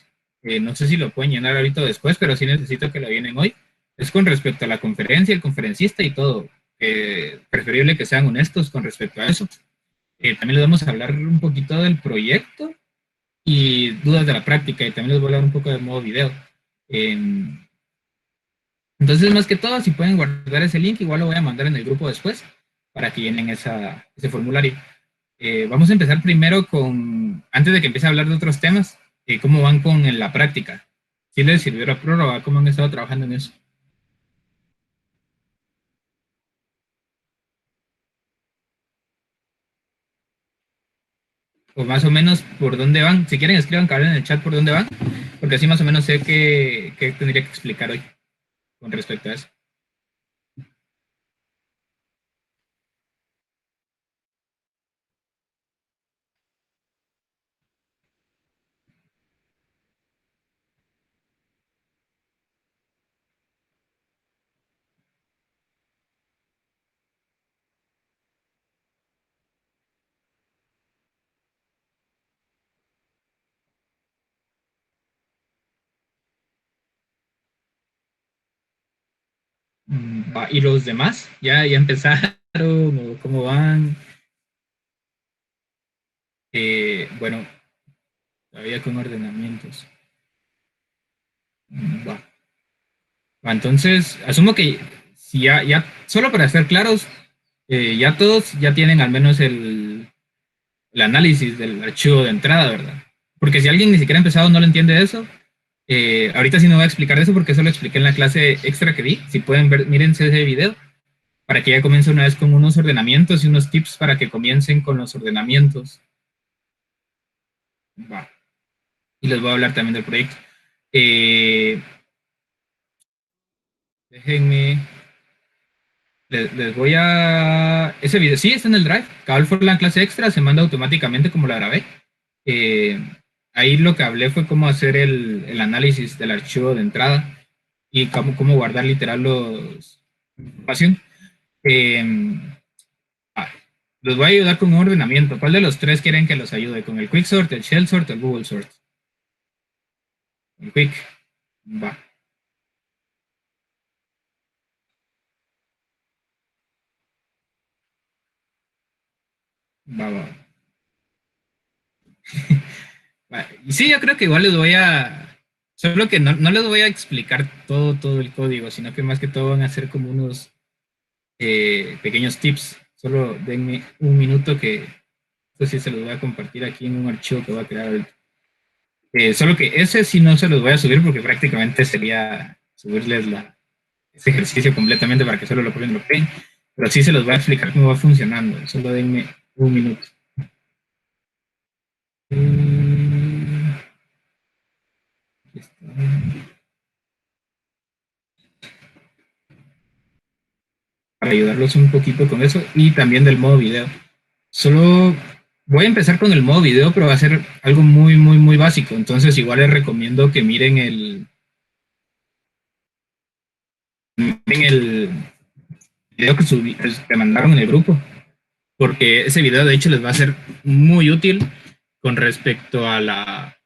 no sé si lo pueden llenar ahorita o después, pero sí necesito que lo llenen hoy. Es con respecto a la conferencia, el conferencista y todo. Preferible que sean honestos con respecto a eso. También les vamos a hablar un poquito del proyecto y dudas de la práctica y también les voy a hablar un poco de modo video. Eh, entonces, más que todo, si pueden guardar ese link, igual lo voy a mandar en el grupo después para que llenen ese formulario. Vamos a empezar primero con, antes de que empiece a hablar de otros temas, cómo van con la práctica. ¿Si les sirvió la prórroga? ¿Cómo han estado trabajando en eso? O más o menos por dónde van. Si quieren, escriban cabal en el chat por dónde van, porque así más o menos sé qué tendría que explicar hoy con respecto a eso. ¿Y los demás? ¿Ya empezaron? ¿O cómo van? Bueno, todavía con ordenamientos. Va. Entonces, asumo que si solo para ser claros, ya todos ya tienen al menos el análisis del archivo de entrada, ¿verdad? Porque si alguien ni siquiera ha empezado no lo entiende eso, ahorita sí no voy a explicar eso porque eso lo expliqué en la clase extra que di. Si pueden ver, mírense ese video para que ya comience una vez con unos ordenamientos y unos tips para que comiencen con los ordenamientos. Va. Y les voy a hablar también del proyecto. Déjenme. Les voy a... Ese video, sí, está en el Drive. Cabal fue la clase extra, se manda automáticamente como la grabé. Ahí lo que hablé fue cómo hacer el análisis del archivo de entrada y cómo guardar literal los información. Los voy a ayudar con un ordenamiento. ¿Cuál de los tres quieren que los ayude? ¿Con el Quicksort, el Shellsort o el Google Sort? El Quick. Va. Va. Y sí, yo creo que igual les voy a... Solo que no les voy a explicar todo el código, sino que más que todo van a ser como unos pequeños tips. Solo denme un minuto que esto sí se los voy a compartir aquí en un archivo que voy a crear. Solo que ese sí no se los voy a subir porque prácticamente sería subirles ese ejercicio completamente para que solo lo prueben y lo creen. Pero sí se los voy a explicar cómo va funcionando. Solo denme un minuto. Para ayudarlos un poquito con eso y también del modo video. Solo voy a empezar con el modo video, pero va a ser algo muy básico. Entonces igual les recomiendo que miren el video que mandaron en el grupo, porque ese video de hecho les va a ser muy útil con respecto a la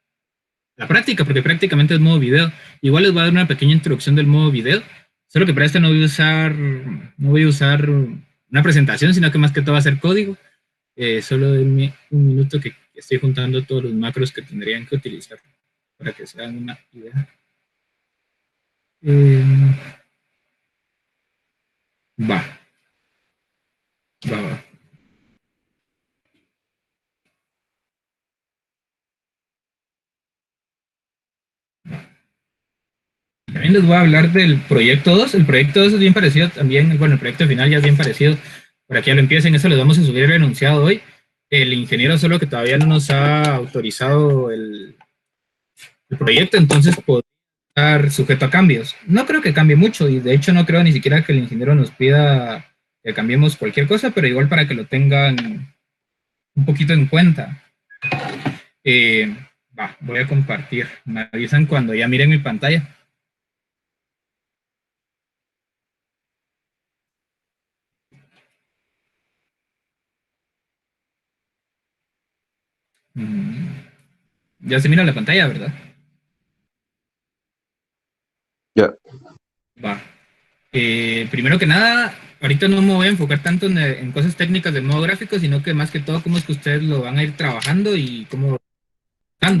práctica, porque prácticamente es modo video. Igual les voy a dar una pequeña introducción del modo video, solo que para este no voy a usar una presentación, sino que más que todo va a ser código. Solo denme un minuto que estoy juntando todos los macros que tendrían que utilizar para que se hagan una idea. Va. También les voy a hablar del proyecto 2. El proyecto 2 es bien parecido también, bueno, el proyecto final ya es bien parecido. Para que ya lo empiecen, eso les vamos a subir el enunciado hoy. El ingeniero solo que todavía no nos ha autorizado el proyecto, entonces podría estar sujeto a cambios. No creo que cambie mucho y de hecho no creo ni siquiera que el ingeniero nos pida que cambiemos cualquier cosa, pero igual para que lo tengan un poquito en cuenta. Voy a compartir. Me avisan cuando ya miren mi pantalla. Ya se mira la pantalla, ¿verdad? Ya. Va. Primero que nada, ahorita no me voy a enfocar tanto en cosas técnicas del modo gráfico, sino que más que todo cómo es que ustedes lo van a ir trabajando y cómo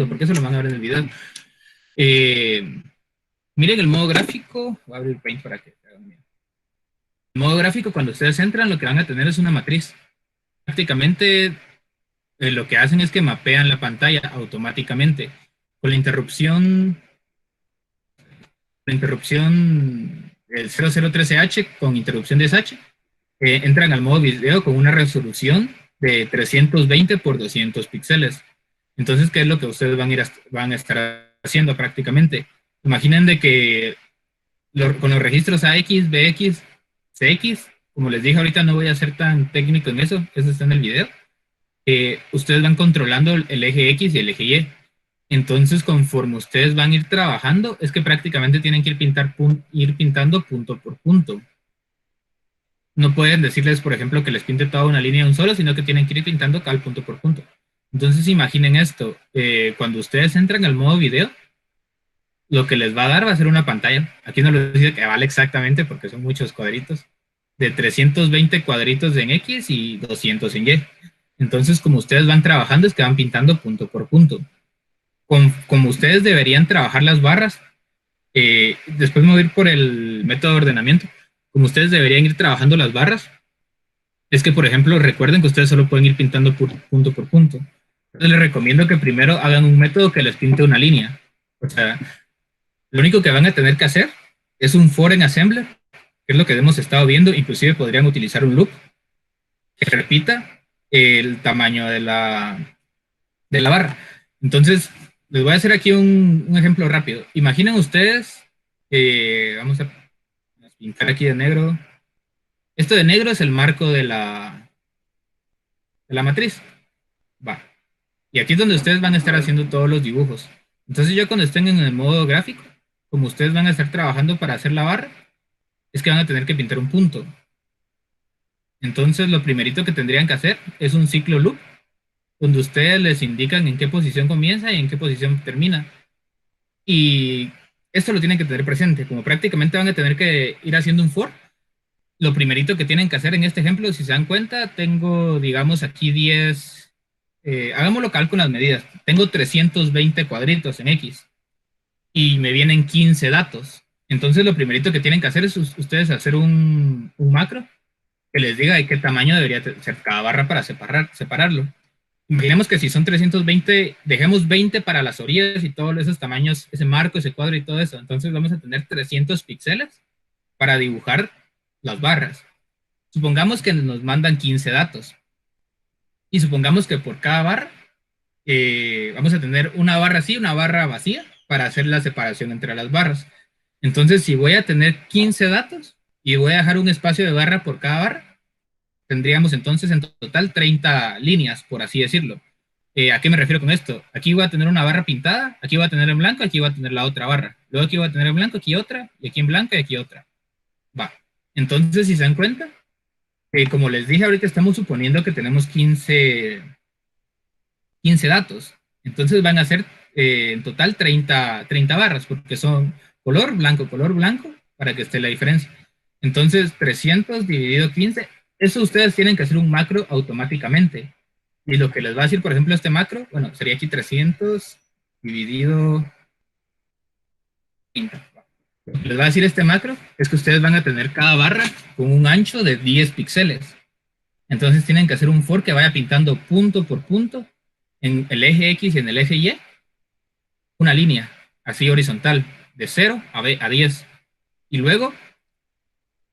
porque eso lo van a ver en el video. Miren el modo gráfico. Voy a abrir Paint para que hagan bien. El modo gráfico, cuando ustedes entran, lo que van a tener es una matriz. Prácticamente lo que hacen es que mapean la pantalla automáticamente. Con la interrupción el 0013H con interrupción de SH, entran al modo video con una resolución de 320 por 200 píxeles. Entonces, ¿qué es lo que ustedes van a estar haciendo prácticamente? Imaginen de que con los registros AX, BX, CX, como les dije ahorita, no voy a ser tan técnico en eso está en el video. Ustedes van controlando el eje X y el eje Y. Entonces, conforme ustedes van a ir trabajando, es que prácticamente tienen que ir pintando punto por punto. No pueden decirles, por ejemplo, que les pinte toda una línea de un solo, sino que tienen que ir pintando cada punto por punto. Entonces, imaginen esto. Cuando ustedes entran al modo video, lo que les va a dar va a ser una pantalla. Aquí no les dice que vale exactamente porque son muchos cuadritos. De 320 cuadritos en X y 200 en Y. Entonces, como ustedes van trabajando, es que van pintando punto por punto. Como ustedes deberían trabajar las barras, después me voy a ir por el método de ordenamiento. Como ustedes deberían ir trabajando las barras, es que, por ejemplo, recuerden que ustedes solo pueden ir pintando punto por punto. Entonces les recomiendo que primero hagan un método que les pinte una línea. O sea, lo único que van a tener que hacer es un for en assembler, que es lo que hemos estado viendo. Inclusive podrían utilizar un loop que repita el tamaño de la barra. Entonces, les voy a hacer aquí un ejemplo rápido. Imaginen ustedes, vamos a pintar aquí de negro. Esto de negro es el marco de la matriz. Va. Y aquí es donde ustedes van a estar haciendo todos los dibujos. Entonces yo cuando estén en el modo gráfico, como ustedes van a estar trabajando para hacer la barra, es que van a tener que pintar un punto. Entonces lo primerito que tendrían que hacer es un ciclo loop, donde ustedes les indican en qué posición comienza y en qué posición termina. Y esto lo tienen que tener presente. Como prácticamente van a tener que ir haciendo un for, lo primerito que tienen que hacer en este ejemplo, si se dan cuenta, tengo, digamos, aquí 10... hagámoslo local con las medidas. Tengo 320 cuadritos en X y me vienen 15 datos. Entonces lo primerito que tienen que hacer es ustedes hacer un macro que les diga de qué tamaño debería ser cada barra para separarlo. Imaginemos que si son 320, dejemos 20 para las orillas y todos esos tamaños, ese marco, ese cuadro y todo eso. Entonces vamos a tener 300 píxeles para dibujar las barras. Supongamos que nos mandan 15 datos. Y supongamos que por cada barra vamos a tener una barra así, una barra vacía para hacer la separación entre las barras. Entonces, si voy a tener 15 datos y voy a dejar un espacio de barra por cada barra, tendríamos entonces en total 30 líneas, por así decirlo. ¿A qué me refiero con esto? Aquí voy a tener una barra pintada, aquí voy a tener en blanco, aquí voy a tener la otra barra. Luego aquí voy a tener en blanco, aquí otra, y aquí en blanco y aquí otra. Va. Entonces, si se dan cuenta, como les dije, ahorita estamos suponiendo que tenemos 15 datos. Entonces van a ser en total 30 barras, porque son color blanco, para que esté la diferencia. Entonces, 300 dividido 15, eso ustedes tienen que hacer un macro automáticamente. Y lo que les va a decir, por ejemplo, este macro, bueno, sería aquí 300 dividido 30. Les va a decir este macro, es que ustedes van a tener cada barra con un ancho de 10 píxeles. Entonces tienen que hacer un for que vaya pintando punto por punto en el eje X y en el eje Y una línea así horizontal de 0 a 10. Y luego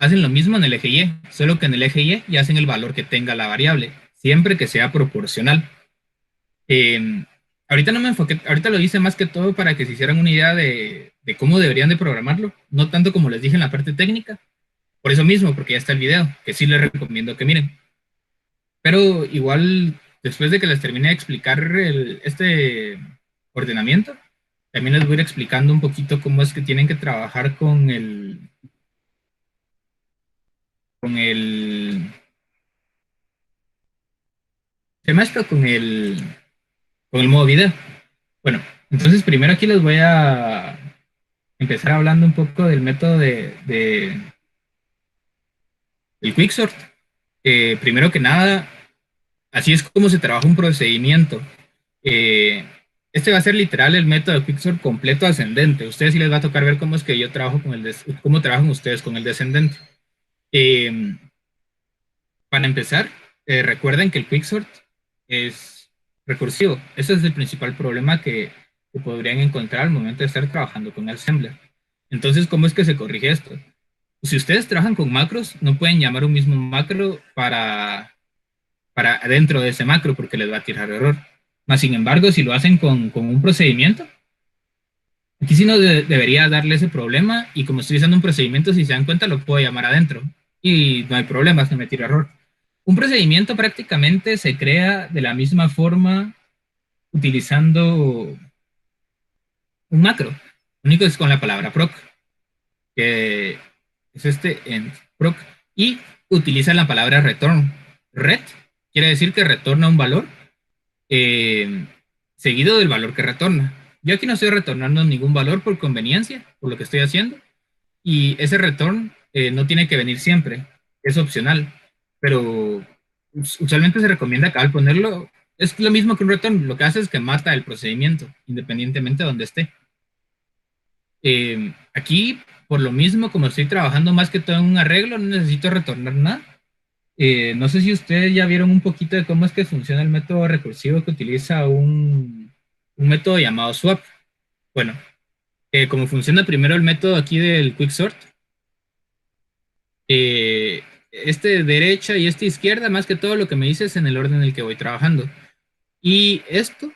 hacen lo mismo en el eje Y, solo que en el eje Y ya hacen el valor que tenga la variable, siempre que sea proporcional. Ahorita no me enfoqué, ahorita lo hice más que todo para que se hicieran una idea de cómo deberían de programarlo, no tanto como les dije en la parte técnica, por eso mismo, porque ya está el video, que sí les recomiendo que miren. Pero igual, después de que les termine de explicar este ordenamiento, también les voy a ir explicando un poquito cómo es que tienen que trabajar con el ¿se llama esto? Con el modo video. Bueno, entonces primero aquí les voy a empezar hablando un poco del método del Quicksort. Primero que nada, así es como se trabaja un procedimiento. Este va a ser literal el método de Quicksort completo ascendente. A ustedes sí les va a tocar ver cómo es que yo trabajo con cómo trabajan ustedes con el descendente. Para empezar, recuerden que el Quicksort es recursivo. Ese es el principal problema que podrían encontrar al momento de estar trabajando con el assembler. Entonces, ¿cómo es que se corrige esto? Si ustedes trabajan con macros, no pueden llamar un mismo macro para dentro de ese macro porque les va a tirar error. Más sin embargo, si lo hacen con un procedimiento, aquí sí no debería darle ese problema, y como estoy usando un procedimiento, si se dan cuenta, lo puedo llamar adentro y no hay problema, se me tira error. Un procedimiento prácticamente se crea de la misma forma utilizando un macro. Lo único es con la palabra proc, que es en proc, y utiliza la palabra return. Ret quiere decir que retorna un valor seguido del valor que retorna. yo aquí no estoy retornando ningún valor por conveniencia, por lo que estoy haciendo, y ese return no tiene que venir siempre, es opcional, pero usualmente se recomienda acá al ponerlo, es lo mismo que un return, lo que hace es que mata el procedimiento, independientemente de donde esté. Aquí, por lo mismo, como estoy trabajando más que todo en un arreglo, no necesito retornar nada. No sé si ustedes ya vieron un poquito de cómo es que funciona el método recursivo que utiliza un método llamado swap. Bueno, como funciona primero el método aquí del quicksort, este de derecha y este izquierda, más que todo lo que me dice es en el orden en el que voy trabajando. Y esto,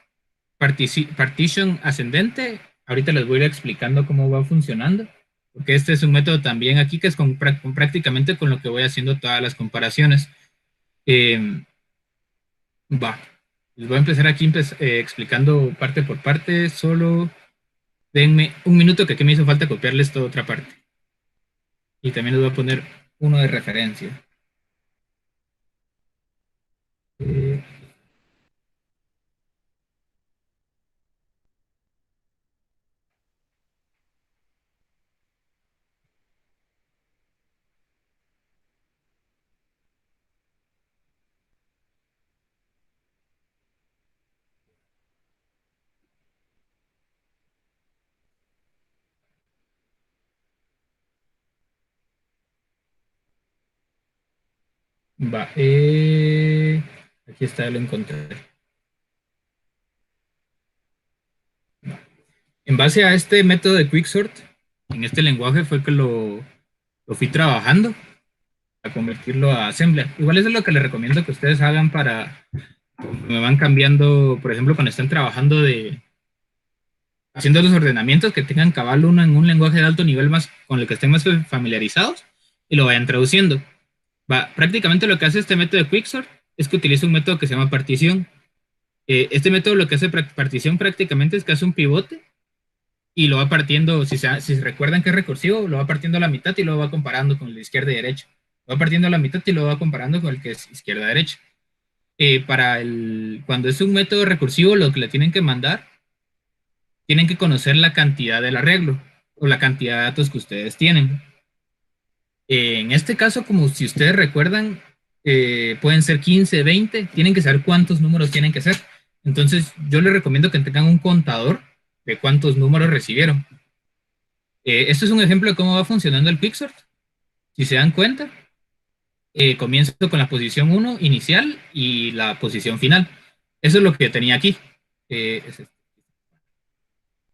partition ascendente, ahorita les voy a ir explicando cómo va funcionando, porque este es un método también aquí que es prácticamente con lo que voy haciendo todas las comparaciones. Va, les voy a empezar aquí explicando parte por parte, solo denme un minuto que aquí me hizo falta copiarles toda otra parte. Y también les voy a poner uno de referencia. Eh, Va, aquí está, lo encontré. En base a este método de quicksort, en este lenguaje fue que lo fui trabajando a convertirlo a assembler. Igual eso es lo que les recomiendo que ustedes hagan para me van cambiando, por ejemplo, cuando estén trabajando haciendo los ordenamientos que tengan cabal uno en un lenguaje de alto nivel más con el que estén más familiarizados y lo vayan traduciendo. Prácticamente lo que hace este método de quicksort es que utiliza un método que se llama partición. Este método lo que hace partición prácticamente es que hace un pivote y lo va partiendo, si recuerdan que es recursivo, lo va partiendo a la mitad y lo va comparando con el de izquierda y derecha. Lo va partiendo a la mitad y lo va comparando con el que es izquierda y derecha. Cuando es un método recursivo, lo que le tienen que mandar, tienen que conocer la cantidad del arreglo o la cantidad de datos que ustedes tienen. En este caso, como si ustedes recuerdan, pueden ser 15, 20, tienen que saber cuántos números tienen que ser. Entonces, yo les recomiendo que tengan un contador de cuántos números recibieron. Esto es un ejemplo de cómo va funcionando el quicksort. Si se dan cuenta, comienzo con la posición 1 inicial y la posición final. Eso es lo que tenía aquí.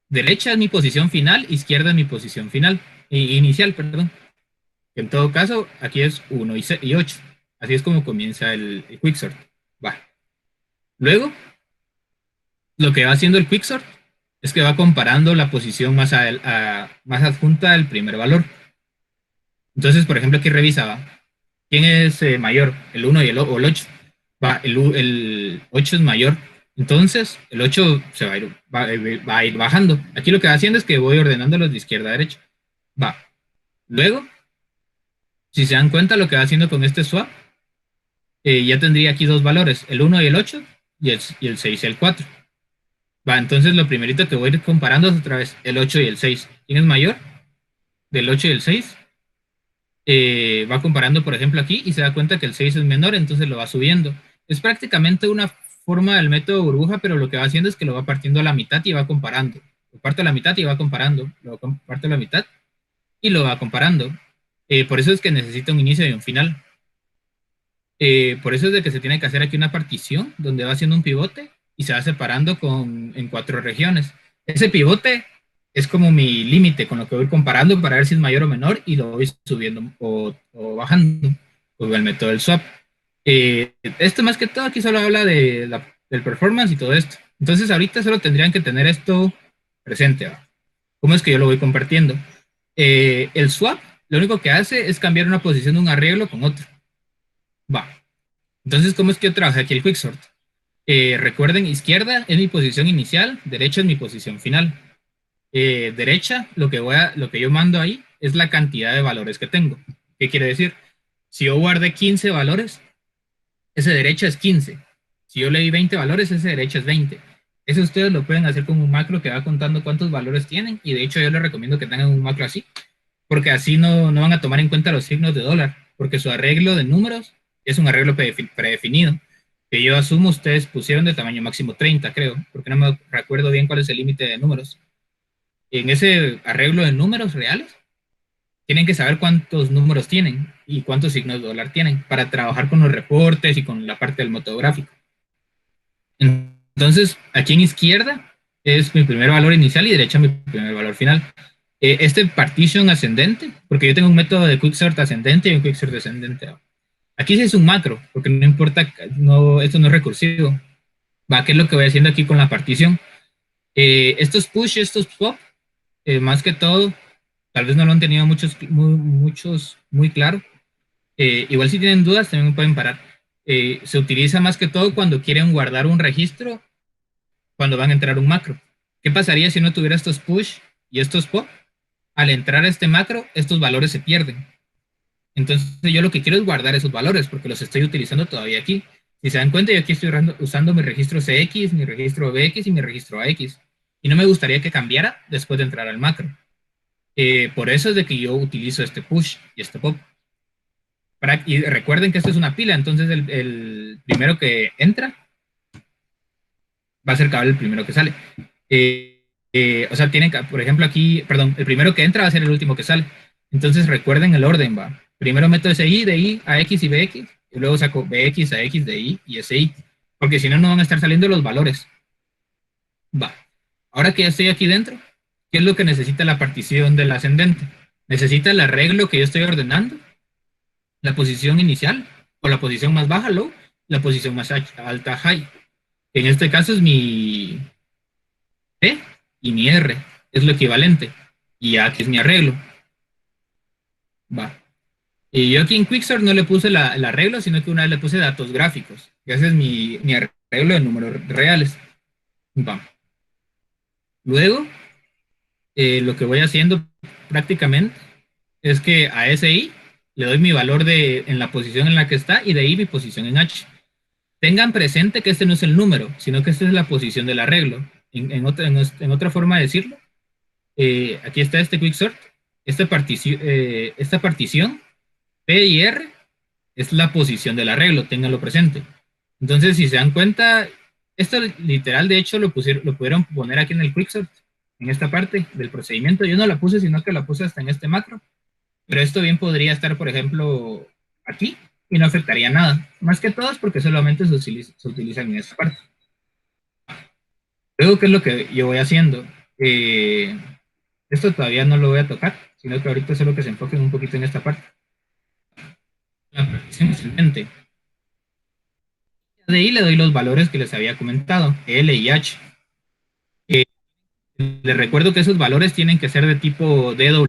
Derecha es mi posición final, izquierda es mi posición final, inicial, perdón. En todo caso, aquí es 1 y 8. Así es como comienza el quicksort. Va. Luego, lo que va haciendo el quicksort es que va comparando la posición más adjunta al primer valor. Entonces, por ejemplo, aquí revisaba quién es mayor, el 1 o el 8. El 8 es mayor. Entonces, el 8 va a ir bajando. Aquí lo que va haciendo es que voy ordenándolos de izquierda a derecha. Va. Luego, si se dan cuenta, lo que va haciendo con este swap, ya tendría aquí dos valores, el 1 y el 8, y el 6 y el 4. Va, entonces lo primerito que voy a ir comparando es otra vez el 8 y el 6. ¿Quién es mayor? Del 8 y el 6. Va comparando, por ejemplo, aquí y se da cuenta que el 6 es menor, entonces lo va subiendo. Es prácticamente una forma del método burbuja, pero lo que va haciendo es que lo va partiendo a la mitad y va comparando. Lo parto a la mitad y va comparando. Lo parto a la mitad y lo va comparando. Por eso es que necesita un inicio y un final. Por eso es de que se tiene que hacer aquí una partición donde va haciendo un pivote y se va separando en 4 regiones. Ese pivote es como mi límite con lo que voy comparando para ver si es mayor o menor y lo voy subiendo o bajando con el método del swap. Esto más que todo aquí solo habla del performance y todo esto. Entonces ahorita solo tendrían que tener esto presente. ¿Va? ¿Cómo es que yo lo voy compartiendo? El swap lo único que hace es cambiar una posición de un arreglo con otro. Va. Entonces, ¿cómo es que yo trabajé aquí el quicksort? Recuerden, izquierda es mi posición inicial, derecha es mi posición final. Derecha, lo que yo mando ahí es la cantidad de valores que tengo. ¿Qué quiere decir? Si yo guardé 15 valores, ese derecha es 15. Si yo le di 20 valores, ese derecha es 20. Eso ustedes lo pueden hacer con un macro que va contando cuántos valores tienen, y de hecho yo les recomiendo que tengan un macro así, porque así no van a tomar en cuenta los signos de dólar, porque su arreglo de números es un arreglo predefinido, que yo asumo ustedes pusieron de tamaño máximo 30, creo, porque no me recuerdo bien cuál es el límite de números. En ese arreglo de números reales, tienen que saber cuántos números tienen y cuántos signos de dólar tienen para trabajar con los reportes y con la parte del motográfico. Entonces, aquí en izquierda es mi primer valor inicial y derecha mi primer valor final. Este partition ascendente, porque yo tengo un método de quicksort ascendente y un quicksort descendente. Aquí sí es un macro, porque no importa, esto no es recursivo. Va, ¿qué es lo que voy haciendo aquí con la partición? Estos push, estos pop, más que todo, tal vez no lo han tenido muchos muy claro. Igual si tienen dudas, también me pueden parar. Se utiliza más que todo cuando quieren guardar un registro, cuando van a entrar un macro. ¿Qué pasaría si no tuviera estos push y estos pop? Al entrar a este macro, estos valores se pierden. Entonces yo lo que quiero es guardar esos valores porque los estoy utilizando todavía aquí. Si se dan cuenta, yo aquí estoy usando mi registro CX, mi registro BX y mi registro AX. Y no me gustaría que cambiara después de entrar al macro. Por eso es de que yo utilizo este push y este pop. Y recuerden que esto es una pila, entonces el primero que entra va a ser cabal el primero que sale. O sea, tienen que, por ejemplo, aquí, perdón, el primero que entra va a ser el último que sale. Entonces recuerden el orden, va. Primero meto SI, DI, AX y BX, y luego saco BX, AX, DI y SI, porque si no, no van a estar saliendo los valores. Va. Ahora que ya estoy aquí dentro, ¿qué es lo que necesita la partición del ascendente? Necesita el arreglo que yo estoy ordenando, la posición inicial, o la posición más baja, low, la posición más alta, high. En este caso es mi P y mi R, es lo equivalente. Y aquí es mi arreglo. Va. Y yo aquí en Quicksort no le puse el arreglo, sino que una vez le puse datos gráficos. Y ese es mi arreglo de números reales. Va. Luego, lo que voy haciendo prácticamente es que a SI le doy mi valor en la posición en la que está y de ahí mi posición en H. Tengan presente que este no es el número, sino que esta es la posición del arreglo. En otra forma de decirlo, aquí está este quicksort, esta partición P y R es la posición del arreglo, ténganlo presente. Entonces, si se dan cuenta, esto literal, de hecho, lo pudieron poner aquí en el quicksort, en esta parte del procedimiento. Yo no la puse, sino que la puse hasta en este macro. Pero esto bien podría estar, por ejemplo, aquí y no afectaría nada. Más que todo es porque solamente se utilizan en esta parte. Luego, ¿qué es lo que yo voy haciendo? Esto todavía no lo voy a tocar, sino que ahorita solo que se enfoquen un poquito en esta parte. La partición ascendente. De ahí le doy los valores que les había comentado, L y H. Les recuerdo que esos valores tienen que ser de tipo DW,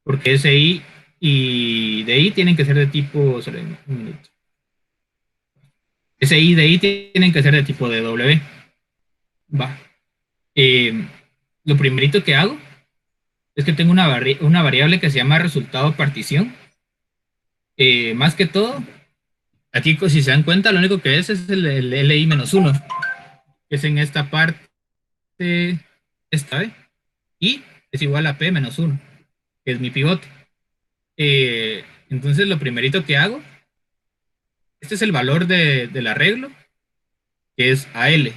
porque SI y DI tienen que ser de tipo... Solo un minuto. SI y DI tienen que ser de tipo DW. Va. Lo primerito que hago es que tengo una variable que se llama resultado partición. Más que todo, aquí si se dan cuenta, lo único que es el LI-1, que es en esta parte, esta, y es igual a P-1, que es mi pivote. Entonces lo primerito que hago, este es el valor del arreglo, que es AL.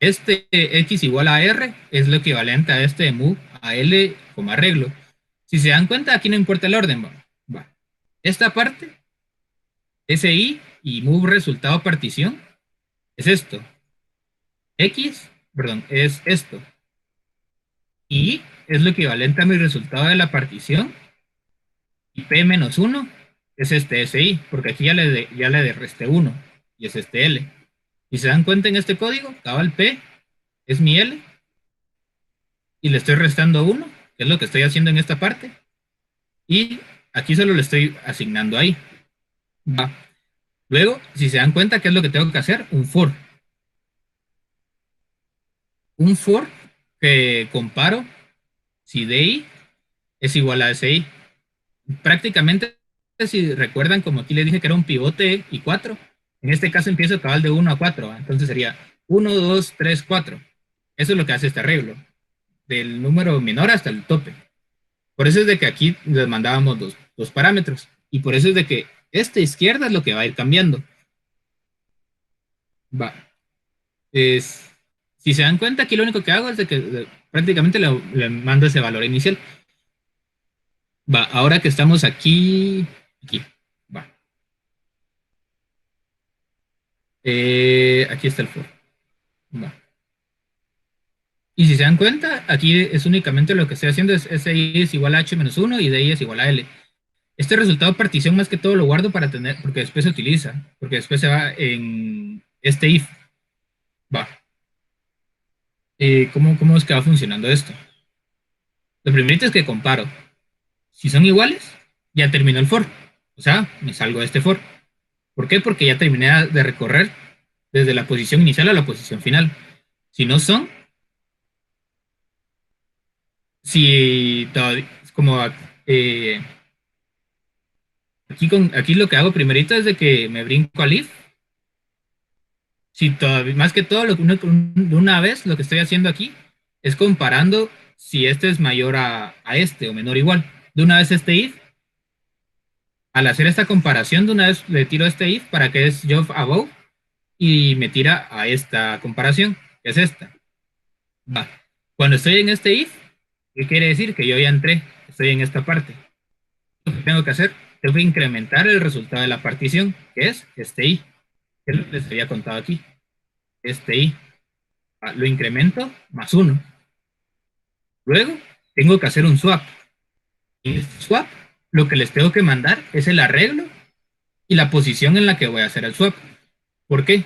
Este X igual a R es lo equivalente a este de move a L como arreglo. Si se dan cuenta, aquí no importa el orden. Va. Esta parte, SI y move resultado partición, es esto. X, perdón, es esto. Y es lo equivalente a mi resultado de la partición. Y P-1 es este SI, porque aquí ya le resté 1 y es este L. Si se dan cuenta en este código, cabal P es mi L y le estoy restando 1, que es lo que estoy haciendo en esta parte, y aquí solo le estoy asignando ahí. Va. Luego, si se dan cuenta, ¿qué es lo que tengo que hacer? Un for. Un for que comparo si DI es igual a SI. Prácticamente, si recuerdan, como aquí les dije que era un pivote y 4, en este caso empiezo cabal de 1 a 4, ¿va? Entonces sería 1, 2, 3, 4. Eso es lo que hace este arreglo, del número menor hasta el tope. Por eso es de que aquí les mandábamos dos parámetros. Y por eso es de que esta izquierda es lo que va a ir cambiando. Va. Si se dan cuenta, aquí lo único que hago es de que prácticamente le mando ese valor inicial. Va, ahora que estamos aquí, va. Aquí está el for. Va. Y si se dan cuenta, aquí es únicamente lo que estoy haciendo es SI es igual a H menos 1 y DI es igual a L. Este resultado de partición más que todo lo guardo para tener, porque después se utiliza, porque después se va en este if. Va. ¿Cómo es que va funcionando esto? Lo primero es que comparo. Si son iguales, ya terminó el for. O sea, me salgo de este for. ¿Por qué? Porque ya terminé de recorrer desde la posición inicial a la posición final. Si no son, si todavía, como aquí lo que hago primerito es de que me brinco al if. Si todavía, más que todo, de una vez lo que estoy haciendo aquí es comparando si este es mayor a este o menor o igual. De una vez este if, al hacer esta comparación, de una vez le tiro este if para que es job above y me tira a esta comparación, que es esta. Va. Cuando estoy en este if, ¿qué quiere decir? Que yo ya entré, estoy en esta parte. Lo que tengo que hacer, tengo que incrementar el resultado de la partición, que es este i, que es lo que les había contado aquí. Este i. Lo incremento más 1. Luego, tengo que hacer un swap. Y en este swap, lo que les tengo que mandar es el arreglo y la posición en la que voy a hacer el swap. ¿Por qué?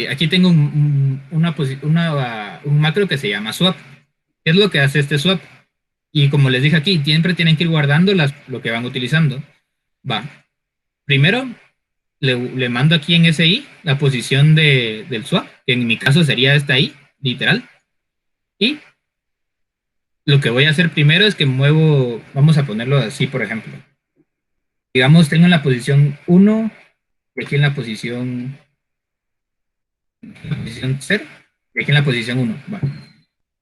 Aquí tengo un macro que se llama swap. ¿Qué es lo que hace este swap? Y como les dije aquí, siempre tienen que ir guardando lo que van utilizando. Va. Primero, le mando aquí en SI la posición del swap, que en mi caso sería esta i, literal. Y lo que voy a hacer primero es que muevo, vamos a ponerlo así, por ejemplo. Digamos, tengo en la posición 1 y aquí en la posición 0 y aquí en la posición 1. Va.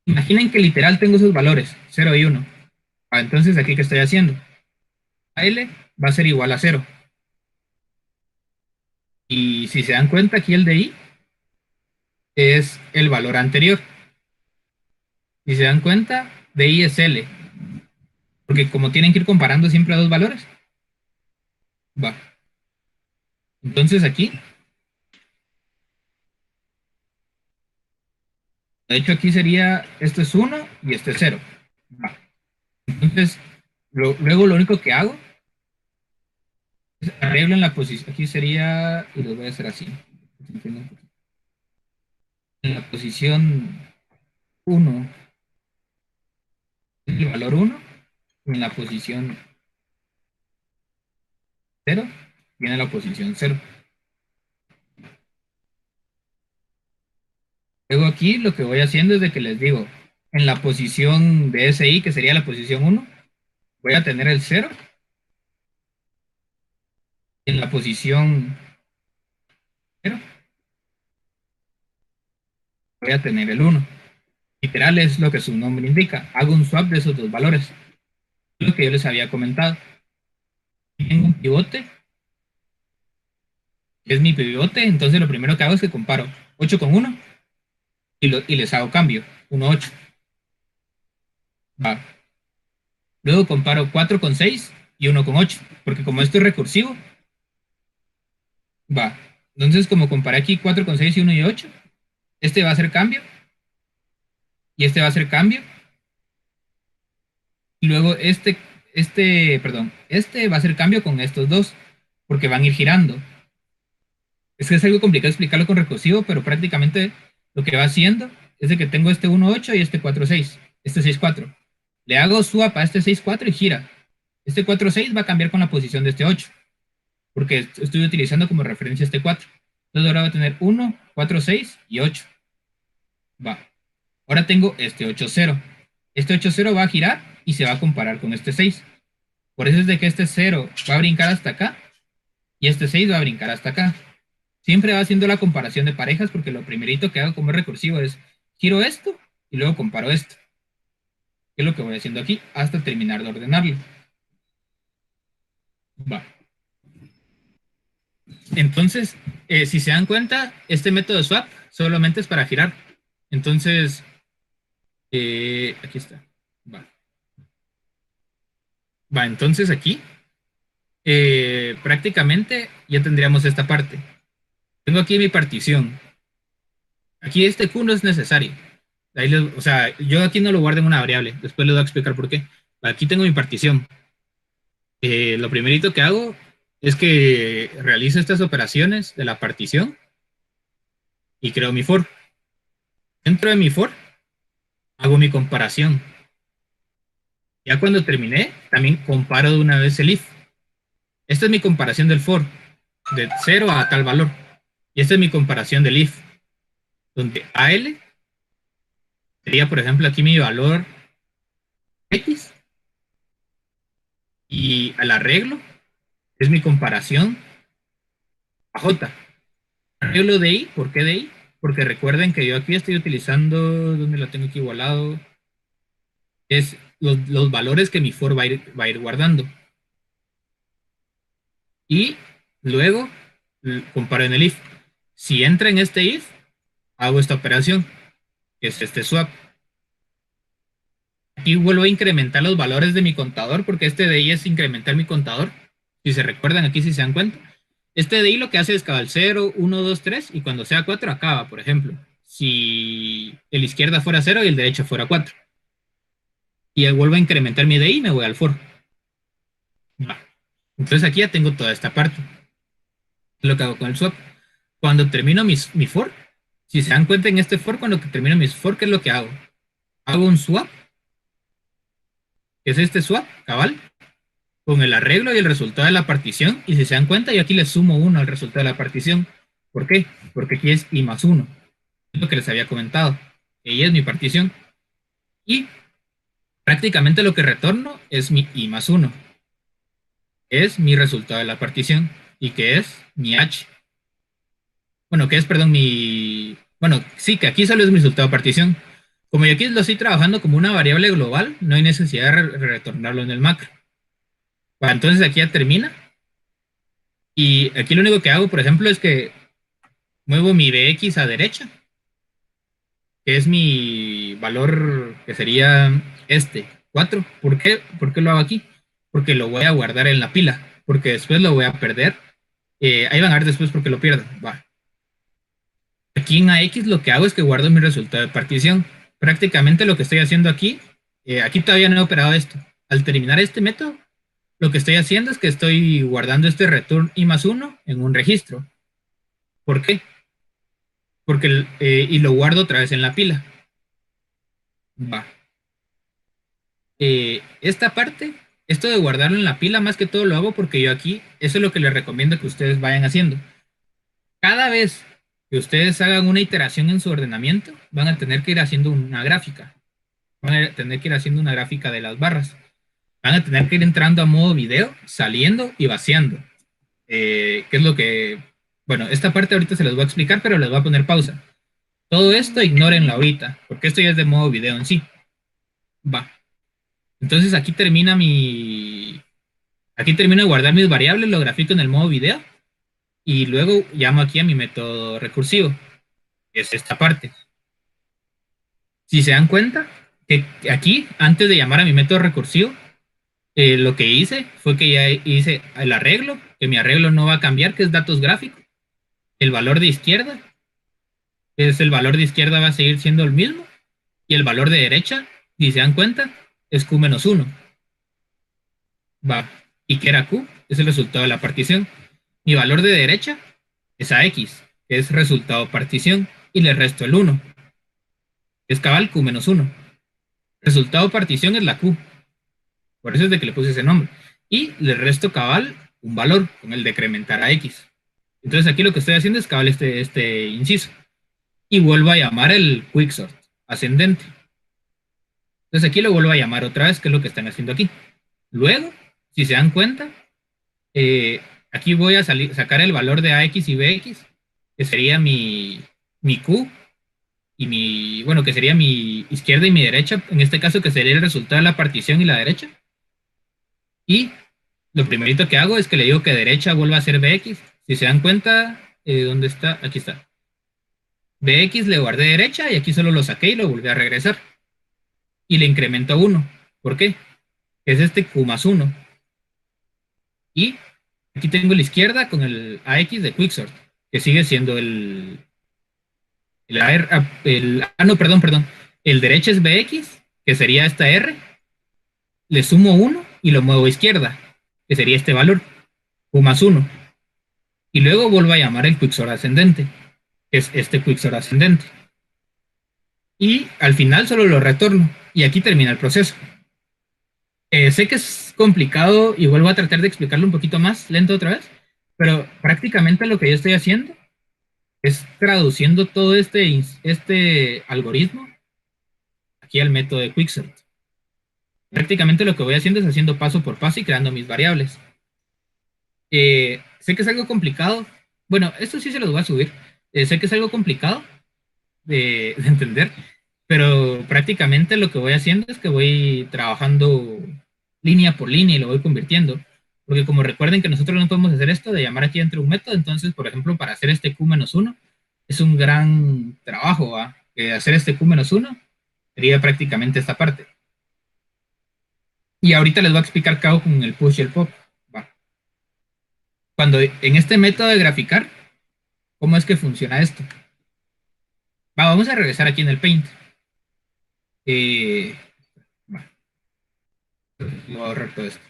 Imaginen que literal tengo esos valores, 0 y 1. Entonces, ¿aquí qué estoy haciendo? AL va a ser igual a 0. Y si se dan cuenta, aquí el de I es el valor anterior. Si se dan cuenta, de I es L. Porque como tienen que ir comparando siempre a dos valores. Va. Entonces aquí, de hecho aquí sería, este es 1 y este es 0. Va. Entonces, luego lo único que hago es arreglo en la posición. Aquí sería, y lo voy a hacer así. En la posición 1 el valor 1 y en la posición 0 viene la posición 0. Luego aquí lo que voy haciendo es de que les digo, en la posición de SI, que sería la posición 1, voy a tener el 0. En la posición 0 voy a tener el 1. Literal es lo que su nombre indica. Hago un swap de esos dos valores. Es lo que yo les había comentado. Tengo un pivote, que es mi pivote, entonces lo primero que hago es que comparo 8 con 1 y les hago cambio, 1, 8. Va. Luego comparo 4 con 6 y 1 con 8, porque como esto es recursivo, va. Entonces, como comparé aquí 4 con 6 y 1 y 8, este va a hacer cambio y este va a hacer cambio. Y luego este va a hacer cambio con estos dos, porque van a ir girando. Es que es algo complicado explicarlo con recursivo, pero prácticamente lo que va haciendo es de que tengo este 1, 8 y este 4, 6, este 6, 4. Le hago swap a este 6, 4 y gira. Este 4, 6 va a cambiar con la posición de este 8, porque estoy utilizando como referencia este 4. Entonces ahora va a tener 1, 4, 6 y 8. Va. Ahora tengo este 8, 0. Este 8, 0 va a girar y se va a comparar con este 6. Por eso es de que este 0 va a brincar hasta acá y este 6 va a brincar hasta acá. siempre va haciendo la comparación de parejas, porque lo primerito que hago como es recursivo es giro esto y luego comparo esto, que es lo que voy haciendo aquí hasta terminar de ordenarlo. Va. Entonces, si se dan cuenta, este método de swap solamente es para girar. Entonces, aquí está. Va. Va, entonces aquí prácticamente ya tendríamos esta parte. Tengo aquí mi partición. Aquí este Q no es necesario. O sea, yo aquí no lo guardo en una variable. Después les voy a explicar por qué. Aquí tengo mi partición. Lo primerito que hago es que realizo estas operaciones de la partición y creo mi for. Dentro de mi for hago mi comparación. Ya cuando terminé, también comparo de una vez el if. Esta es mi comparación del for, de 0 a tal valor. Y esta es mi comparación del if, donde AL sería, por ejemplo, aquí mi valor X, y al arreglo es mi comparación a J. Arreglo de I, ¿por qué de I? Porque recuerden que yo aquí estoy utilizando, ¿dónde lo tengo aquí igualado? Es los valores que mi for va a ir guardando. Y luego comparo en el if. Si entra en este if, hago esta operación, que es este swap. Aquí vuelvo a incrementar los valores de mi contador, porque este de ahí es incrementar mi contador. Si se recuerdan aquí, si se dan cuenta. Este de ahí lo que hace es cabal 0, 1, 2, 3, y cuando sea 4 acaba, por ejemplo. Si el izquierda fuera 0 y el derecho fuera 4. Y vuelvo a incrementar mi DI y me voy al for. Va. Entonces aquí ya tengo toda esta parte. Lo que hago con el swap. Cuando termino mi for, si se dan cuenta en este for, cuando termino mi for, ¿qué es lo que hago? Hago un swap, que es este swap, cabal, con el arreglo y el resultado de la partición. Y si se dan cuenta, yo aquí le sumo 1 al resultado de la partición. ¿Por qué? Porque aquí es I más 1. Es lo que les había comentado. Ella es mi partición. Y prácticamente lo que retorno es mi I más 1. Es mi resultado de la partición. Y que es mi H. Bueno, que es, perdón, mi... Bueno, sí, que aquí solo es mi resultado de partición. Como yo aquí lo estoy trabajando como una variable global, no hay necesidad de retornarlo en el macro. Bueno, entonces aquí ya termina. Y aquí lo único que hago, por ejemplo, es que muevo mi Bx a derecha, que es mi valor que sería este, 4. ¿Por qué? ¿Por qué lo hago aquí? Porque lo voy a guardar en la pila, porque después lo voy a perder. Ahí van a ver después porque lo pierdo. Va. Aquí en AX lo que hago es que guardo mi resultado de partición. Prácticamente lo que estoy haciendo aquí, aquí todavía no he operado esto. Al terminar este método, lo que estoy haciendo es que estoy guardando este return I más 1 en un registro. ¿Por qué? Porque y lo guardo otra vez en la pila. Va. Esta parte, esto de guardarlo en la pila, más que todo lo hago porque yo aquí, eso es lo que les recomiendo que ustedes vayan haciendo. Cada vez que ustedes hagan una iteración en su ordenamiento, van a tener que ir haciendo una gráfica. Van a tener que ir haciendo una gráfica de las barras. Van a tener que ir entrando a modo video, saliendo y vaciando. ¿Qué es lo que... Bueno, esta parte ahorita se les voy a explicar, pero les voy a poner pausa. Todo esto ignórenlo ahorita, porque esto ya es de modo video en sí. Va. Entonces aquí termina mi... Aquí termino de guardar mis variables, lo grafico en el modo video, y luego llamo aquí a mi método recursivo, que es esta parte. Si se dan cuenta, que aquí, antes de llamar a mi método recursivo, lo que hice fue que ya hice el arreglo, que mi arreglo no va a cambiar, que es datos gráficos. El valor de izquierda, el valor de izquierda va a seguir siendo el mismo, y el valor de derecha, si se dan cuenta, es Q menos 1. Va. ¿Y qué era Q? Es el resultado de la partición. Mi valor de derecha es AX, que es resultado partición, y le resto el 1. Es cabal Q menos 1. Resultado partición es la Q. Por eso es de que le puse ese nombre. Y le resto cabal un valor con el decrementar a X. Entonces aquí lo que estoy haciendo es cabal este inciso. Y vuelvo a llamar el quicksort ascendente. Entonces aquí lo vuelvo a llamar otra vez, que es lo que están haciendo aquí. Luego, si se dan cuenta, aquí voy a sacar el valor de AX y BX que sería mi Q, y bueno, que sería mi izquierda y mi derecha, en este caso que sería el resultado de la partición y la derecha. Y lo primerito que hago es que le digo que derecha vuelva a ser BX. Si se dan cuenta, ¿dónde está? Aquí está. BX le guardé derecha y aquí solo lo saqué y lo volví a regresar. Y le incremento 1. ¿Por qué? Es este Q más 1. Y aquí tengo la izquierda con el AX de Quicksort, que sigue siendo no, perdón. El derecha es BX, que sería esta R. Le sumo 1 y lo muevo a izquierda, que sería este valor, Q más 1. Y luego vuelvo a llamar el Quicksort ascendente, que es este Quicksort ascendente. Y al final solo lo retorno. Y aquí termina el proceso. Sé que es complicado y vuelvo a tratar de explicarlo un poquito más lento otra vez, pero prácticamente lo que yo estoy haciendo es traduciendo todo este algoritmo aquí al método de Quicksort. Prácticamente lo que voy haciendo es haciendo paso por paso y creando mis variables. Sé que es algo complicado. Bueno, esto sí se los voy a subir. Sé que es algo complicado de entender, pero prácticamente lo que voy haciendo es que voy trabajando línea por línea y lo voy convirtiendo. Porque como recuerden que nosotros no podemos hacer esto de llamar aquí entre un método, entonces, por ejemplo, para hacer este Q-1 es un gran trabajo, ¿va? Hacer este Q-1 sería prácticamente esta parte. Y ahorita les voy a explicar qué hago con el push y el pop. ¿Va? Cuando en este método de graficar, ¿cómo es que funciona esto? Va, vamos a regresar aquí en el Paint. Va, voy a ahorrar todo esto.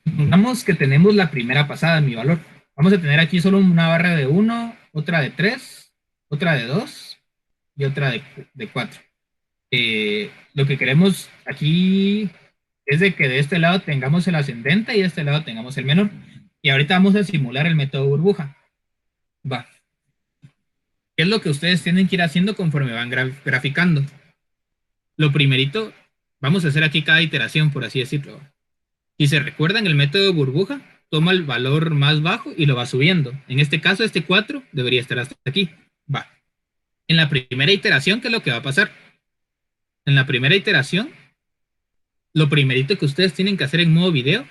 Supongamos que tenemos la primera pasada en mi valor. Vamos a tener aquí solo una barra de 1, otra de 3, otra de 2 y otra de 4. Lo que queremos aquí es de que de este lado tengamos el ascendente y de este lado tengamos el menor. Y ahorita vamos a simular el método burbuja. Va. ¿Qué es lo que ustedes tienen que ir haciendo conforme van graficando? Lo primerito, vamos a hacer aquí cada iteración, por así decirlo. Si se recuerdan, el método burbuja toma el valor más bajo y lo va subiendo. En este caso, este 4 debería estar hasta aquí. Va. En la primera iteración, ¿qué es lo que va a pasar? En la primera iteración, lo primerito que ustedes tienen que hacer en modo video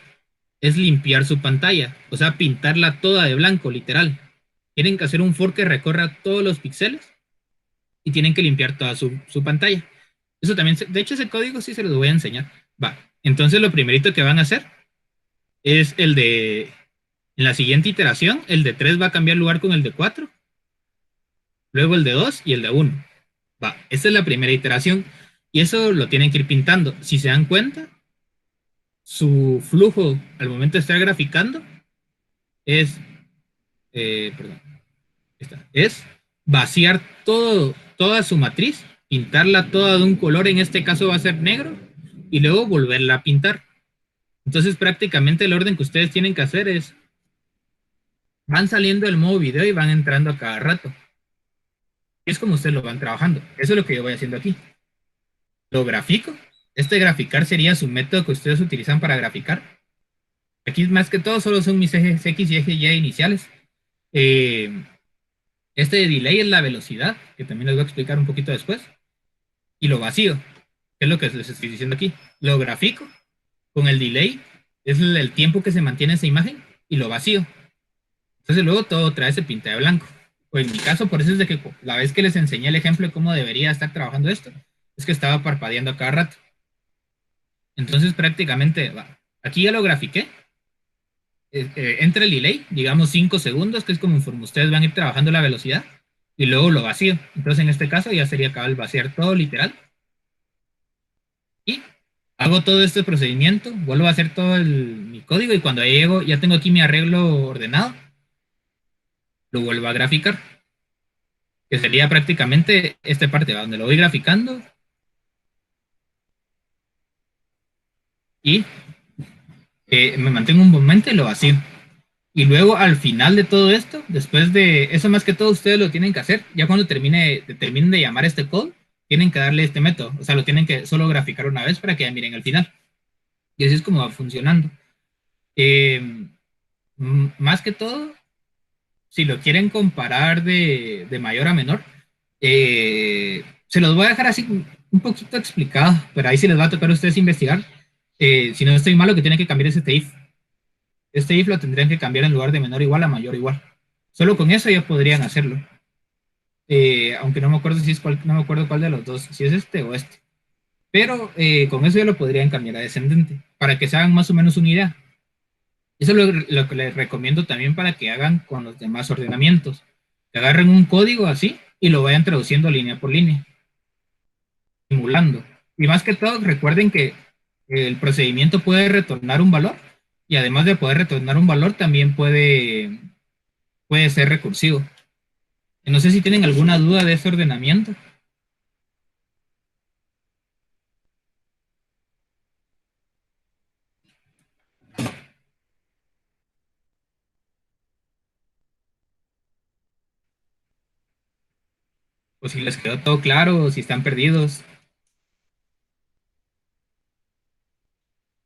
es limpiar su pantalla, o sea, pintarla toda de blanco, literal. Tienen que hacer un for que recorra todos los píxeles y tienen que limpiar toda su pantalla. Eso también, de hecho, ese código sí se los voy a enseñar. Va. Entonces, lo primerito que van a hacer es el de, en la siguiente iteración, el de 3 va a cambiar lugar con el de 4, luego el de 2 y el de 1. Va, esta es la primera iteración y eso lo tienen que ir pintando. Si se dan cuenta, su flujo al momento de estar graficando es, perdón, es vaciar toda su matriz, pintarla toda de un color, en este caso va a ser negro, y luego volverla a pintar. Entonces prácticamente el orden que ustedes tienen que hacer es, van saliendo del modo video y van entrando a cada rato. Es como ustedes lo van trabajando. Eso es lo que yo voy haciendo aquí. Lo grafico. Este graficar sería su método que ustedes utilizan para graficar. Aquí más que todo solo son mis ejes X y eje Y iniciales. Este de delay es la velocidad, que también les voy a explicar un poquito después. Y lo vacío, que es lo que les estoy diciendo aquí. Lo grafico con el delay, es el tiempo que se mantiene esa imagen, y lo vacío. Entonces luego todo otra vez se pinta de blanco. O en mi caso, por eso es de que la vez que les enseñé el ejemplo de cómo debería estar trabajando esto, es que estaba parpadeando a cada rato. Entonces prácticamente, aquí ya lo grafiqué. Entra el delay, digamos 5 segundos, que es como ustedes van a ir trabajando la velocidad, y luego lo vacío. Entonces en este caso ya sería acabar vaciar todo literal. Y hago todo este procedimiento, vuelvo a hacer todo mi código, y cuando llego, ya tengo aquí mi arreglo ordenado, lo vuelvo a graficar, que sería prácticamente esta parte, donde lo voy graficando y me mantengo un momento y lo vacío. Y luego al final de todo esto, después de eso, más que todo ustedes lo tienen que hacer, ya cuando terminen de llamar este code, tienen que darle este método, o sea, lo tienen que solo graficar una vez para que ya miren el final. Y así es como va funcionando. Más que todo, si lo quieren comparar de mayor a menor, se los voy a dejar así un poquito explicado, pero ahí sí les va a tocar a ustedes investigar. Si no estoy mal, lo que tienen que cambiar es este if. Este if lo tendrían que cambiar en lugar de menor igual a mayor igual. Solo con eso ya podrían hacerlo. Aunque no me acuerdo si es cuál, no me acuerdo cuál de los dos, si es este o este. Pero con eso ya lo podrían cambiar a descendente, para que se hagan más o menos una idea. Eso es lo que les recomiendo también para que hagan con los demás ordenamientos. Que agarren un código así y lo vayan traduciendo línea por línea, simulando. Y más que todo, recuerden que el procedimiento puede retornar un valor y además de poder retornar un valor, también puede ser recursivo. No sé si tienen alguna duda de ese ordenamiento. O si les quedó todo claro, o si están perdidos.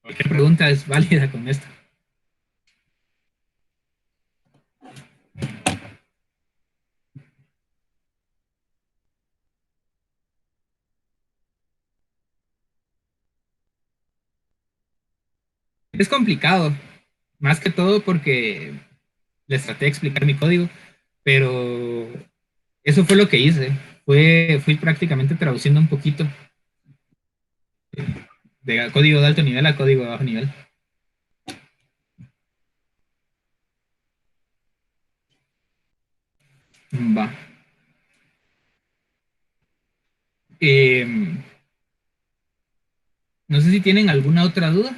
Cualquier pregunta es válida con esto. Es complicado, más que todo porque les traté de explicar mi código, pero eso fue lo que hice. Fui prácticamente traduciendo un poquito de código de alto nivel a código de bajo nivel. Va. Eh, no sé si tienen alguna otra duda.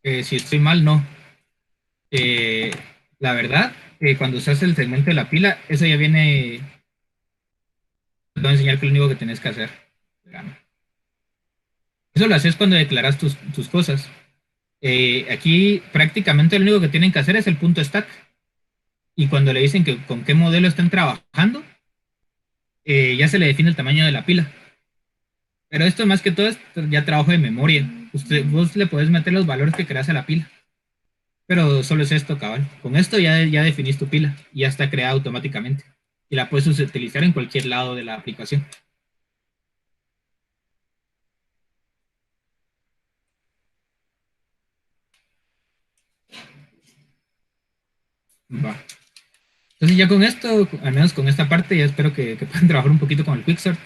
Eh, si estoy mal, no. Eh, la verdad, cuando se hace el segmento de la pila, eso ya viene. Te voy a enseñar que es lo único que tenés que hacer. Eso lo haces cuando declaras tus cosas. Aquí prácticamente lo único que tienen que hacer es el punto stack. Y cuando le dicen que con qué modelo están trabajando, ya se le define el tamaño de la pila. Pero esto más que todo es ya trabajo de memoria. Vos le podés meter los valores que querás a la pila. Pero solo es esto, cabal. Con esto ya definís tu pila y ya está creada automáticamente. Y la puedes utilizar en cualquier lado de la aplicación. Va. Entonces ya con esto, al menos con esta parte, ya espero que puedan trabajar un poquito con el Quicksort.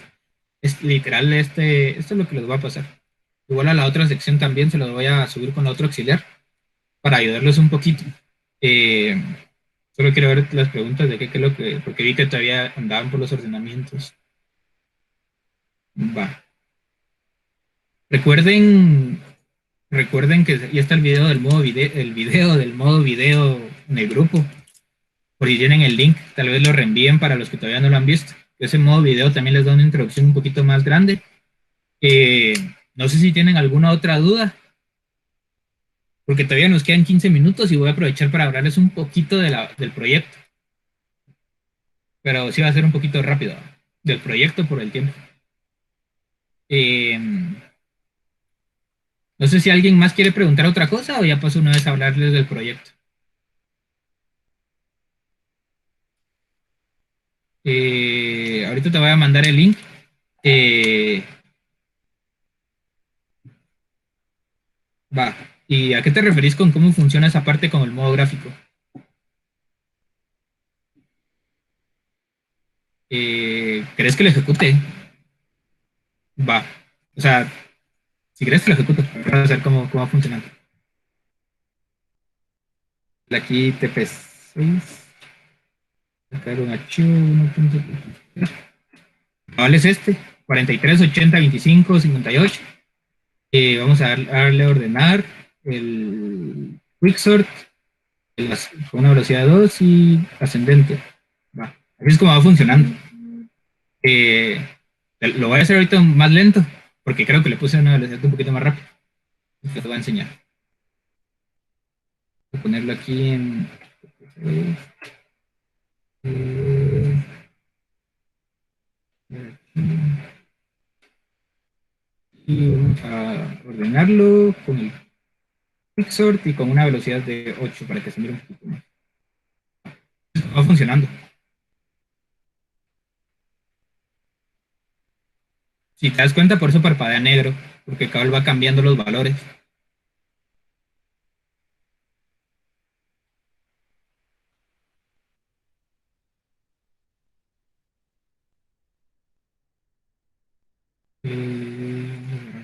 Es literal, esto es lo que les va a pasar. Igual a la otra sección también se lo voy a subir con la otro auxiliar para ayudarles un poquito. Eh, Solo quiero ver las preguntas de qué es lo que, porque vi que todavía andaban por los ordenamientos. Va. Recuerden, recuerden que ya está el video del modo video, el video del modo video en el grupo. Por si tienen el link, tal vez lo reenvíen para los que todavía no lo han visto. Ese modo video también les da una introducción un poquito más grande. Eh, no sé si tienen alguna otra duda, porque todavía nos quedan 15 minutos y voy a aprovechar para hablarles un poquito del proyecto. Pero sí va a ser un poquito rápido del proyecto por el tiempo. Eh, no sé si alguien más quiere preguntar otra cosa o ya paso una vez a hablarles del proyecto. Ahorita te voy a mandar el link. Eh, va. ¿Y a qué te referís con cómo funciona esa parte con el modo gráfico? ¿Querés que lo ejecute? Va. O sea, si querés que lo ejecute, para ver cómo va funcionando. Aquí TP6. Sacar un archivo 1.3. ¿Cuál es este? 43, 80, 25, 58. Vamos a darle a ordenar el quicksort con una velocidad de 2 y ascendente. Va. Así es como va funcionando. Eh, lo voy a hacer ahorita más lento porque creo que le puse una velocidad un poquito más rápida. Te voy a enseñar. Voy a ponerlo aquí en. Y vamos a ordenarlo con el quicksort y con una velocidad de 8 para que se mire un poquito más. Va funcionando. Si te das cuenta, por eso parpadea negro, porque Cabal va cambiando los valores.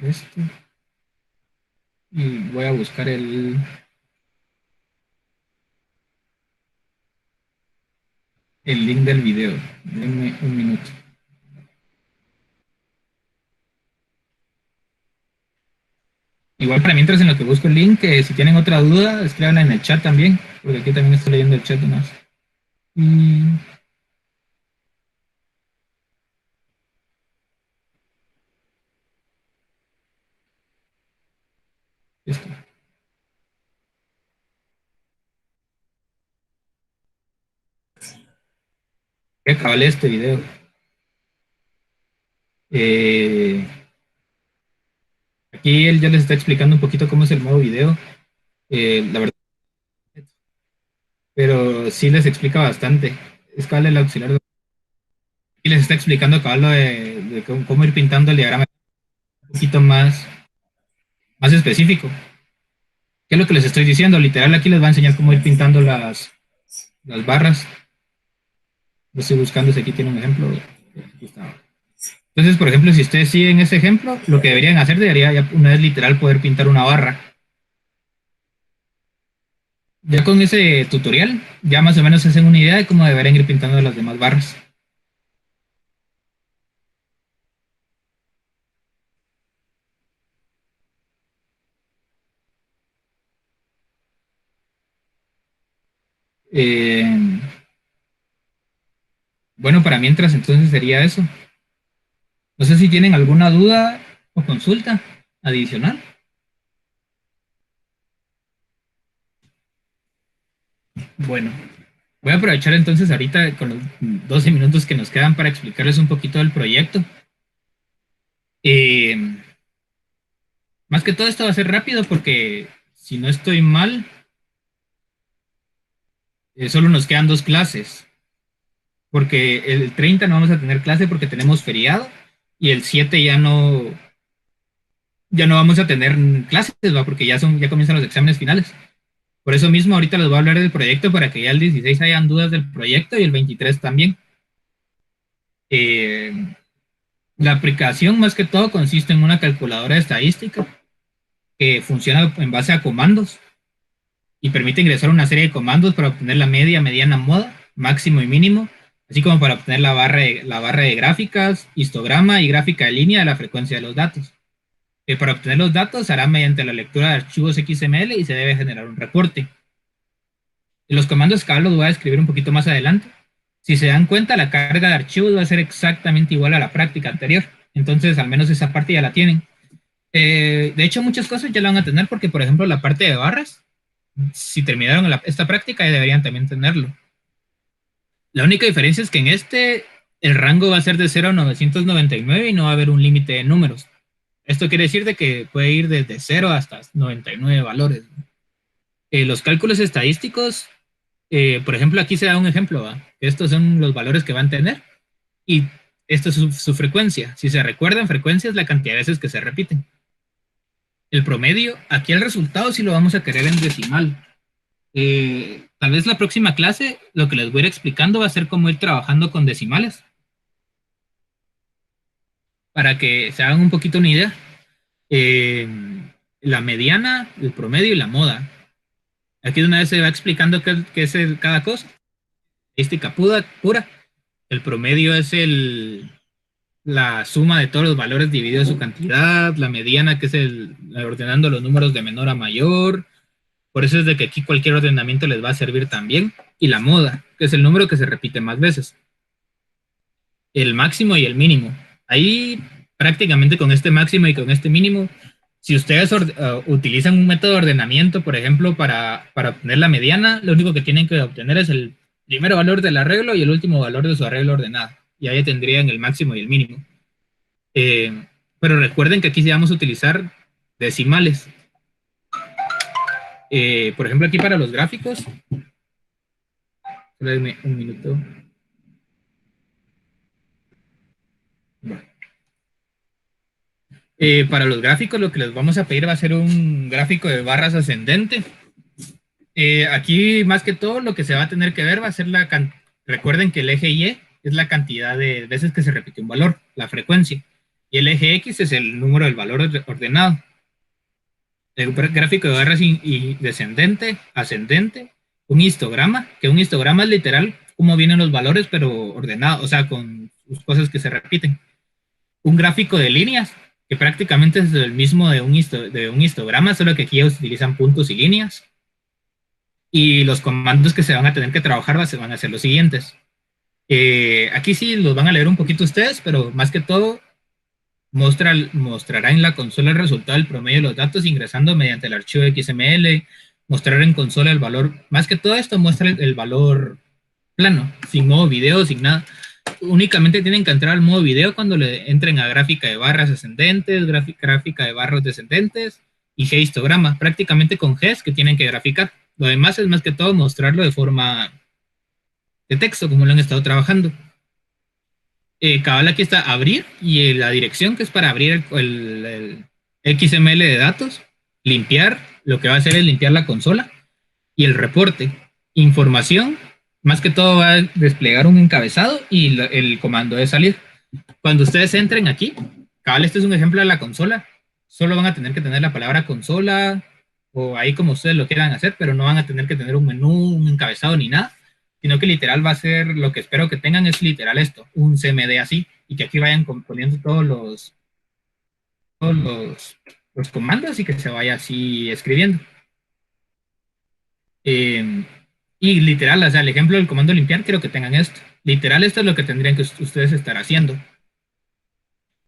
Esto. Y voy a buscar el link del video. Denme un minuto. Igual para mientras en lo que busco el link, si tienen otra duda, escríbanla en el chat también, porque aquí también estoy leyendo el chat nomás. Y esto. Voy a acabar este video. Aquí él ya les está explicando un poquito cómo es el modo video. La verdad, pero sí les explica bastante. Es cabal el auxiliar. Y les está explicando cabal lo de cómo ir pintando el diagrama un poquito más específico. ¿Qué es lo que les estoy diciendo? Literal, aquí les va a enseñar cómo ir pintando las barras. Lo estoy buscando, si aquí tiene un ejemplo. Aquí está. Entonces, por ejemplo, si ustedes siguen ese ejemplo, lo que deberían hacer debería ya una vez literal poder pintar una barra. Ya con ese tutorial, ya más o menos se hacen una idea de cómo deberían ir pintando las demás barras. Eh, bueno, para mientras entonces sería eso. No sé si tienen alguna duda o consulta adicional. Bueno, voy a aprovechar entonces ahorita con los 12 minutos que nos quedan para explicarles un poquito del proyecto. Eh, Más que todo esto va a ser rápido porque si no estoy mal, solo nos quedan 2 clases. Porque el 30 no vamos a tener clase porque tenemos feriado y el 7 ya no vamos a tener clases, ¿va? Porque ya comienzan los exámenes finales. Por eso mismo ahorita les voy a hablar del proyecto para que ya el 16 hayan dudas del proyecto y el 23 también. La aplicación más que todo consiste en una calculadora estadística que funciona en base a comandos y permite ingresar una serie de comandos para obtener la media, mediana, moda, máximo y mínimo, así como para obtener la barra de gráficas, histograma y gráfica de línea de la frecuencia de los datos. Para obtener los datos se hará mediante la lectura de archivos XML y se debe generar un reporte. Los comandos que los voy a escribir un poquito más adelante. Si se dan cuenta, la carga de archivos va a ser exactamente igual a la práctica anterior. Entonces, al menos esa parte ya la tienen. De hecho, muchas cosas ya la van a tener porque, por ejemplo, la parte de barras, si terminaron esta práctica, ya deberían también tenerlo. La única diferencia es que en el rango va a ser de 0 a 999 y no va a haber un límite de números. Esto quiere decir de que puede ir desde 0 hasta 99 valores. Los cálculos estadísticos, por ejemplo, aquí se da un ejemplo, ¿va? Estos son los valores que van a tener y esta es su frecuencia. Si se recuerdan, frecuencia es la cantidad de veces que se repiten. El promedio, aquí el resultado sí lo vamos a querer en decimal. Tal vez la próxima clase lo que les voy a ir explicando va a ser cómo ir trabajando con decimales. Para que se hagan un poquito una idea. La mediana, el promedio y la moda. Aquí de una vez se va explicando qué es cada cosa. Estadística pura. El promedio es la suma de todos los valores dividido su cantidad. La mediana, que es ordenando los números de menor a mayor. Por eso es de que aquí cualquier ordenamiento les va a servir también. Y la moda, que es el número que se repite más veces. El máximo y el mínimo. Ahí prácticamente con este máximo y con este mínimo, si ustedes utilizan un método de ordenamiento, por ejemplo, para obtener la mediana, lo único que tienen que obtener es el primer valor del arreglo y el último valor de su arreglo ordenado. Y ahí tendrían el máximo y el mínimo. Pero recuerden que aquí sí vamos a utilizar decimales. Por ejemplo, aquí para los gráficos, denme un minuto. Para los gráficos lo que les vamos a pedir va a ser un gráfico de barras ascendente. Aquí más que todo lo que se va a tener que ver va a ser recuerden que el eje Y es la cantidad de veces que se repite un valor, la frecuencia, y el eje X es el número del valor ordenado. El gráfico de barras y descendente, ascendente, un histograma, que un histograma es literal como vienen los valores, pero ordenado, o sea, con cosas que se repiten. Un gráfico de líneas, que prácticamente es el mismo de un histograma, solo que aquí ya utilizan puntos y líneas. Y los comandos que se van a tener que trabajar se van a ser los siguientes. Aquí sí los van a leer un poquito ustedes, pero más que todo mostrará en la consola el resultado del promedio de los datos ingresando mediante el archivo XML, mostrar en consola el valor, más que todo esto muestra el valor plano, sin modo video, sin nada. Únicamente tienen que entrar al modo video cuando le entren a gráfica de barras ascendentes, gráfica de barras descendentes y G histograma, prácticamente con Gs que tienen que graficar. Lo demás es más que todo mostrarlo de forma de texto, como lo han estado trabajando. Cabal, aquí está abrir y la dirección que es para abrir el XML de datos, limpiar, lo que va a hacer es limpiar la consola y el reporte. Información, más que todo va a desplegar un encabezado y el comando de salir. Cuando ustedes entren aquí, cabal, este es un ejemplo de la consola, solo van a tener que tener la palabra consola o ahí como ustedes lo quieran hacer, pero no van a tener que tener un menú, un encabezado ni nada, sino que literal va a ser, lo que espero que tengan es literal esto, un CMD así, y que aquí vayan poniendo todos los comandos y que se vaya así escribiendo. Y literal, o sea, el ejemplo del comando limpiar, quiero que tengan esto. Literal, esto es lo que tendrían que ustedes estar haciendo.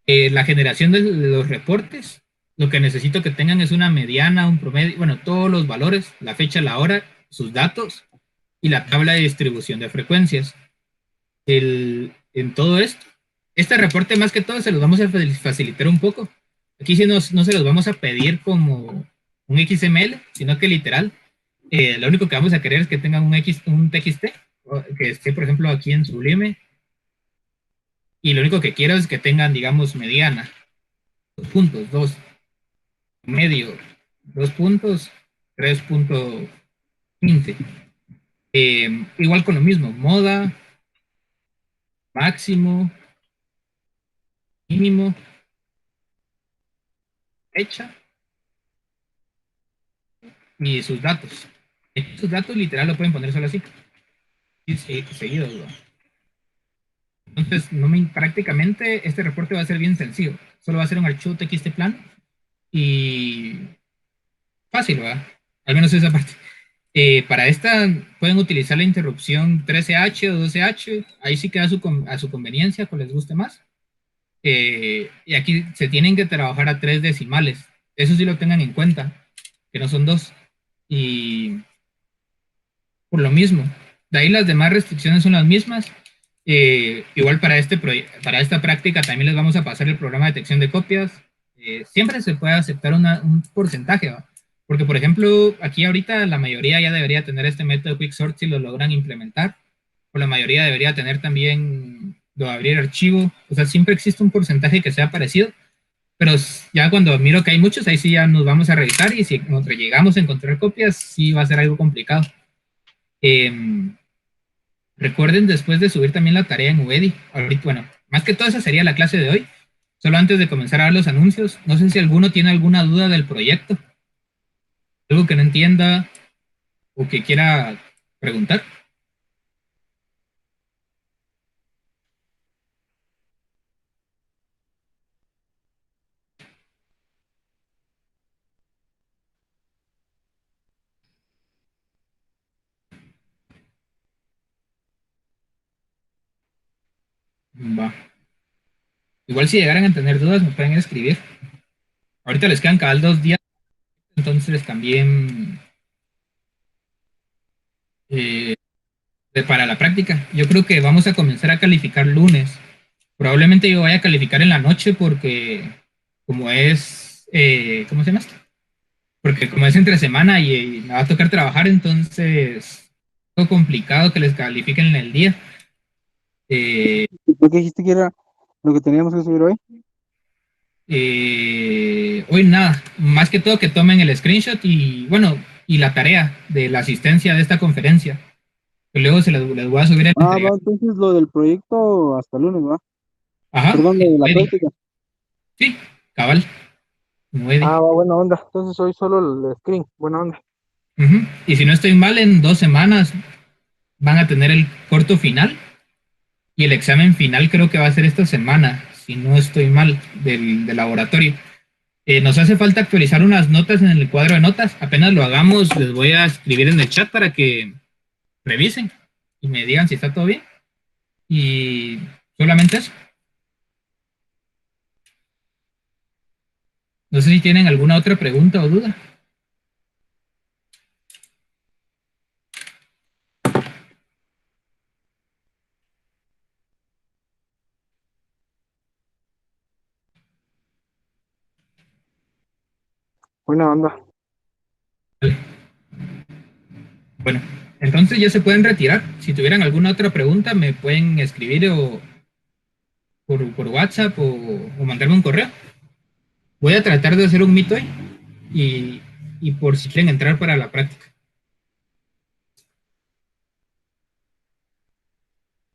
La generación de los reportes, lo que necesito que tengan es una mediana, un promedio, bueno, todos los valores, la fecha, la hora, sus datos y la tabla de distribución de frecuencias. En todo esto, este reporte más que todo se los vamos a facilitar un poco. Aquí sí no se los vamos a pedir como un XML, sino que literal, lo único que vamos a querer es que tengan un TXT, que esté, por ejemplo, aquí en Sublime, y lo único que quiero es que tengan, digamos, mediana, 2 puntos, 2, medio, 2 puntos, 3.15. Igual con lo mismo, moda, máximo, mínimo, fecha y sus datos. Sus datos literal lo pueden poner solo así, y seguido. Entonces, prácticamente este reporte va a ser bien sencillo. Solo va a ser un archivo TXT plano y fácil, ¿verdad? Al menos esa parte. Para esta pueden utilizar la interrupción 13H o 12H. Ahí sí queda a su conveniencia, cual les guste más. Y aquí se tienen que trabajar a 3 decimales. Eso sí lo tengan en cuenta, que no son 2. Y por lo mismo, de ahí las demás restricciones son las mismas. Igual para esta práctica también les vamos a pasar el programa de detección de copias. Siempre se puede aceptar un porcentaje, ¿va? Porque por ejemplo aquí ahorita la mayoría ya debería tener este método Quicksort si lo logran implementar, o la mayoría debería tener también lo de abrir archivo. O sea, siempre existe un porcentaje que sea parecido, pero ya cuando miro que hay muchos, ahí sí ya nos vamos a revisar, y si nosotros llegamos a encontrar copias, sí va a ser algo complicado. Recuerden después de subir también la tarea en Ubedi. Ahorita, bueno, más que todo esa sería la clase de hoy. Solo antes de comenzar a ver los anuncios, no sé si alguno tiene alguna duda del proyecto, algo que no entienda o que quiera preguntar. Va. Igual si llegaran a tener dudas, me pueden escribir. Ahorita les quedan cada 2 días, entonces también para la práctica. Yo creo que vamos a comenzar a calificar lunes. Probablemente yo vaya a calificar en la noche porque como es, ¿cómo se llama esto? Porque como es entre semana y me va a tocar trabajar, entonces es algo complicado que les califiquen en el día. Eh, ¿Y por qué dijiste que era lo que teníamos que subir hoy? Hoy nada, más que todo que tomen el screenshot y bueno, y la tarea de la asistencia de esta conferencia, que luego les voy a subir a Ah, entregar. va, entonces lo del proyecto hasta el lunes, ¿va? Ajá, Perdón, lo el de la wedding. práctica. Sí, cabal, un wedding. Ah, va, buena onda. Entonces hoy solo el screen, buena onda. Ujú. Y si no estoy mal, en 2 semanas van a tener el corto final y el examen final creo que va a ser esta semana, si no estoy mal, del laboratorio. Nos hace falta actualizar unas notas en el cuadro de notas. Apenas lo hagamos, les voy a escribir en el chat para que revisen y me digan si está todo bien. Y solamente eso. No sé si tienen alguna otra pregunta o duda. Buena onda. Bueno, entonces ya se pueden retirar. Si tuvieran alguna otra pregunta, me pueden escribir o por WhatsApp o mandarme un correo. Voy a tratar de hacer un meet hoy y, y por si quieren entrar para la práctica.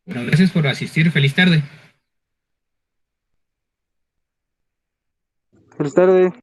Bueno, gracias por asistir. Feliz tarde. Feliz tarde.